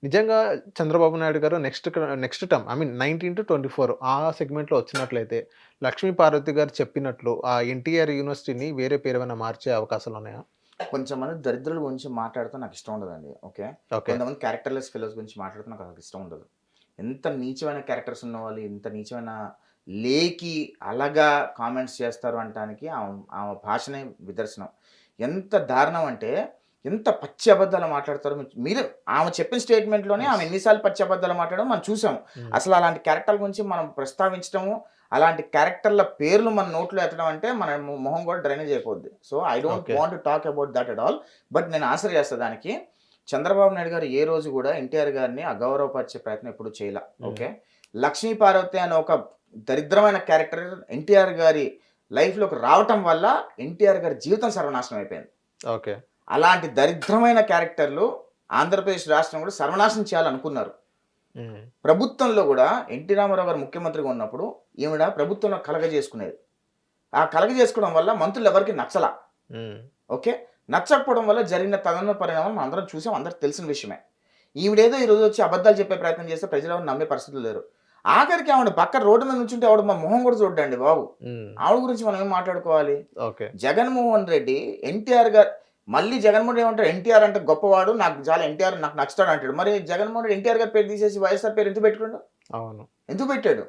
నిజంగా చంద్రబాబు నాయుడు గారు నెక్స్ట్ టర్మ్ ఐ మీన్ 19-24 ఆ సెగ్మెంట్‌లో వచ్చినట్లయితే లక్ష్మీ పార్వతి గారు చెప్పినట్లు ఆ ఎన్టీఆర్ యూనివర్సిటీని వేరే పేరేమైనా మార్చే అవకాశాలున్నాయా? కొంచెం మంది దరిద్రుల గురించి మాట్లాడితే నాకు ఇష్టం ఉండదండి. ఓకే. ఓకే. కొంతమంది క్యారెక్టర్‌లెస్ ఫెలోస్ గురించి మాట్లాడితే నాకు అసలు ఇష్టం ఉండదు. ఎంత నీచమైన క్యారెక్టర్స్ ఉన్నవాళ్ళు, ఇంత నీచమైన లేకి అలగా కామెంట్స్ చేస్తారు అనటానికి ఆమె భాషనే నిదర్శనం. ఎంత దారుణం అంటే, ఎంత పచ్చి అబద్ధాలు మాట్లాడతారో మీరు ఆమె చెప్పిన స్టేట్మెంట్‌లోనే ఆమె యెస్. ఎన్ని సార్లు పచ్చి అబద్ధాలు మాట్లాడడం మనం చూసాం. హ్మ్. అసలు అలాంటి క్యారెక్టర్ల గురించి మనం ప్రస్తావించడము, అలాంటి క్యారెక్టర్ల పేర్లు మన నోట్లో ఎత్తడం అంటే మన మొహం కూడా డ్రైనేజ్ అయిపోద్ది. So, I don't okay. Want to talk about that at all. But నేను ఆన్సర్ చేస్తా దానికి. చంద్రబాబు నాయుడు గారు ఏ రోజు కూడా ఎన్టీఆర్ గారిని అగౌరవపరిచే ప్రయత్నం ఎప్పుడు చేయలా. ఓకే. లక్ష్మీ పార్వతి అనే ఒక దరిద్రమైన క్యారెక్టర్ ఎన్టీఆర్ గారి లైఫ్‌లోకి రావటం వల్ల ఎన్టీఆర్ గారి జీవితం సర్వనాశనం అయిపోయింది. ఓకే. అలాంటి దరిద్రమైన క్యారెక్టర్లు ఆంధ్రప్రదేశ్ రాష్ట్రం కూడా సర్వనాశనం చేయాలనుకున్నారు. హ్మ్. ప్రభుత్వంలో కూడా ఎన్టీ రామారావు గారు ముఖ్యమంత్రిగా ఉన్నప్పుడు ఈవిడ ప్రభుత్వంలో కలగజేసుకునేది. ఆ కలగజేసుకోవడం వల్ల మంత్రులు ఎవరికీ నచ్చలా. హ్మ్. ఓకే. నచ్చకపోవడం వల్ల జరిగిన తదనున్న పరిణామం మనం అందరం చూసాం. అందరికి తెలిసిన విషయమే. ఈవిడేదో ఈరోజు వచ్చి అబద్ధాలు చెప్పే ప్రయత్నం చేస్తే ప్రజలు ఎవరు నమ్మే పరిస్థితులు లేరు. ఆఖరికి ఆవిడ పక్కన రోడ్డు మీద నుంచుంటే ఆవిడ మా మొహం కూడా చూడండి బాబు. హ్మ్. ఆవిడ గురించి మనం ఏం మాట్లాడుకోవాలి? ఓకే. జగన్మోహన్ రెడ్డి ఎన్టీఆర్ గారు మళ్ళీ జగన్మోహన్ రెడ్డి ఏమంటారు? ఎన్టీఆర్ అంటే గొప్పవాడు. నాకు చాలా ఎన్టీఆర్ నాకు నచ్చుతాడు అంటాడు. మరి జగన్మోహన్ రెడ్డి ఎన్టీఆర్ గారి పేరు తీసేసి వైఎస్ఆర్ పేరు ఎందుకు పెట్టుకుండు? అవును. ఎందుకు పెట్టాడు?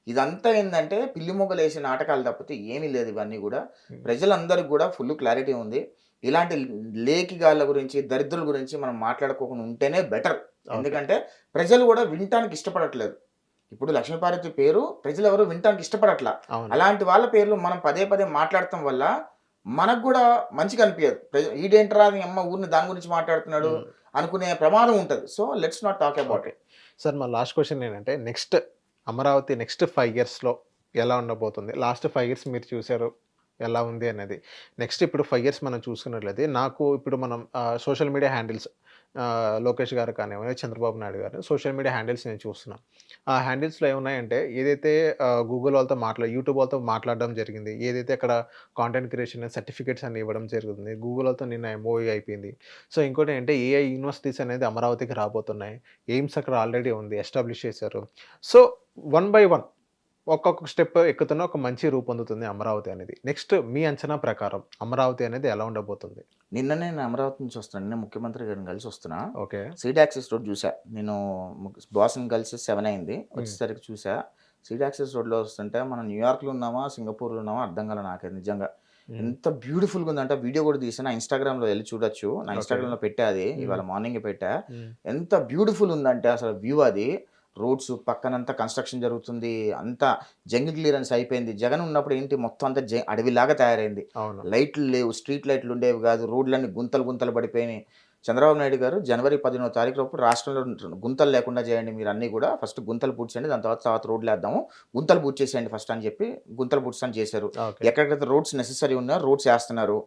ఇదంతా ఏందంటే పిల్లి మొగ్గలేసే నాటకాలు తప్పితే ఏమీ లేదు ఇవన్నీ గూడా. హ్మ్. ప్రజలందరికి గూడా ఫుల్ క్లారిటీ ఉంది. ఇలాంటి లేఖిగాళ్ళ గురించి, దరిద్రుల గురించి మనం మాట్లాడుకోకుండా ఉంటేనే బెటర్. ఓకే. ఎందుకంటే ప్రజలు గూడా వినటానికి ఇష్టపడట్లేదు. ఇప్పుడు లక్ష్మీపార్వతి పేరు ప్రజలెవరు వినటానికి ఇష్టపడట్లా. అవును. అలాంటి వాళ్ళ పేర్లు మనం పదే పదే మాట్లాడటం వల్ల మనకు గూడా మంచిగా అనిపియదు. ఈడేంట్రా నీ అమ్మ ఊరిని దాని గురించి మాట్లాడుతున్నాడు హ్మ్. అనుకునే ప్రమాదం ఉంటది. So, let's not talk about okay. It. Sir మా లాస్ట్ క్వెషన్ ఏంటంటే నెక్స్ట్ అమరావతి నెక్స్ట్ 5 ఇయర్స్‌లో ఎలా ఉండబోతుంది? లాస్ట్ 5 ఇయర్స్ మీరు చూసారు. ఎలా ఉంది అనేది. నెక్స్ట్ ఇప్పుడు 5 ఇయర్స్ మనం చూసుకున్నట్లయితే నాకు ఇప్పుడు మనం సోషల్ మీడియా హ్యాండిల్స్ లోకేష్ గారు కానివ్వండి, చంద్రబాబు నాయుడు గారు సోషల్ మీడియా హ్యాండిల్స్ నేను చూస్తున్నాను. ఆ హ్యాండిల్స్‌లో ఏమున్నాయంటే ఏదైతే గూగుల్ వాళ్ళతో యూట్యూబ్ వాళ్ళతో మాట్లాడడం జరిగింది. ఏదైతే అక్కడ కాంటెంట్ క్రియేషన్ సర్టిఫికేట్స్ అన్ని ఇవ్వడం జరుగుతుంది. గూగుల్ వాళ్ళతో నిన్న ఎంఓయూ అయిపోయింది. సో ఇంకోటి ఏంటంటే ఏఐ యూనివర్సిటీస్ అనేది అమరావతికి రాబోతున్నాయి. ఎయిమ్స్ అక్కడ ఆల్రెడీ ఉంది. ఎస్టాబ్లిష్ చేశారు. సో వన్ బై వన్ ఒక్కొక్క స్టెప్ ఎక్కుతున్న ఒక మంచి రూపొందుతుంది అమరావతి అనేది. నెక్స్ట్ మీ అంచనా ప్రకారం అమరావతి అనేది ఎలా ఉండబోతుంది? నిన్ననే నేను అమరావతి నుంచి వస్తున్నాను. నిన్న ముఖ్యమంత్రి గారిని కలిసి వస్తున్నా. ఓకే. సీడ్ యాక్సెస్ రోడ్ చూసా. నేను బాస్‌ని కలిసి 7 అయింది. వచ్చేసరికి చూసా. సీడ్ యాక్సెస్ రోడ్‌లో వస్తుంటే మనం న్యూయార్క్‌లో ఉన్నామా, సింగపూర్‌లో ఉన్నామా అర్థం కాలే నాకైతే నిజంగా. ఎంత బ్యూటిఫుల్‌గా ఉందంటే వీడియో కూడా తీసా. నా ఇన్‌స్టాగ్రామ్‌లో వెళ్లి చూడొచ్చు. నా ఓకే. ఇన్‌స్టాగ్రామ్‌లో పెట్టా అది. ఇవాళ మార్నింగే పెట్టా. హ్మ్. ఎంత బ్యూటిఫుల్ ఉందంటే అసలు వ్యూ అది. రోడ్స్ పక్కనంతా కన్‌స్ట్రక్షన్ జరుగుతుంది. అంతా జంగిల్ క్లియరెన్స్ అయిపోయింది. జగన్ ఉన్నప్పుడు ఏంటి మొత్తం అంతా అడవిలాగా తయారైంది. అవును. లైట్లు లేవు. స్ట్రీట్ లైట్లు ఉండేవి కాదు. రోడ్లన్నీ గుంతలు గుంతలు పడిపోయినాయి. చంద్రబాబు నాయుడు గారు జనవరి 15వ తారీఖు లోపు రాష్ట్రంలో గుంతలు లేకుండా చేయండి మీరన్నీ కూడా. ఫస్ట్ గుంతలు పూడ్చేయండి. దాని తర్వాత రోడ్లేద్దాము. గుంతలు పూడ్చేసేయండి ఫస్ట్ అని చెప్పి గుంతలు పూడ్చని చేశారు. ఓకే. ఎక్కడెక్కడైతే రోడ్స్ నెసెసరీ ఉన్నాయో రోడ్స్ ఏస్తున్నారు.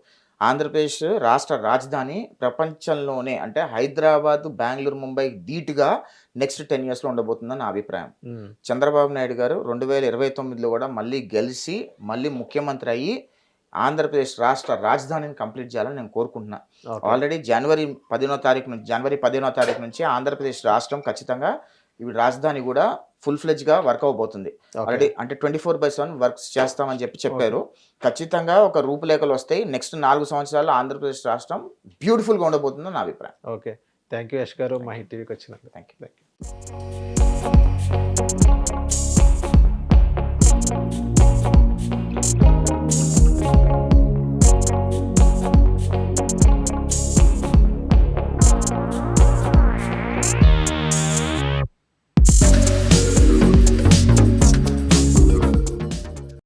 ఆంధ్రప్రదేశ్ రాష్ట్ర రాజధాని ప్రపంచంలోనే అంటే హైదరాబాద్, బెంగుళూరు, ముంబై ధీటుగా నెక్స్ట్ 10 ఇయర్స్‌లో ఉండబోతుందని నా అభిప్రాయం. హ్మ్. చంద్రబాబు నాయుడు గారు 2029లో కూడా మళ్ళీ గెలిచి, మళ్ళీ ముఖ్యమంత్రి అయ్యి ఆంధ్రప్రదేశ్ రాష్ట్ర రాజధానిని కంప్లీట్ చేయాలని నేను కోరుకుంటున్నా. ఓకే. ఆల్రెడీ జనవరి 15వ తారీఖు నుంచి ఆంధ్రప్రదేశ్ రాష్ట్రం ఖచ్చితంగా ఈ రాజధాని కూడా ఫుల్ ఫ్లెడ్జ్‌గా వర్క్ అవ్వబోతుంది. ఓకే. ఆల్రెడీ అంటే 24/7 వర్క్స్ చేస్తామని చెప్పారు. ఖచ్చితంగా ఒక రూపురేఖలు వస్తాయి. నెక్స్ట్ 4 సంవత్సరాల్లో ఆంధ్రప్రదేశ్ రాష్ట్రం బ్యూటిఫుల్‌గా ఉండబోతుందని నా అభిప్రాయం. ఓకే. థాంక్ యూ యష్ గారు మా హిట్ టీవీకి వచ్చినందుకు. Thank you. Thank you.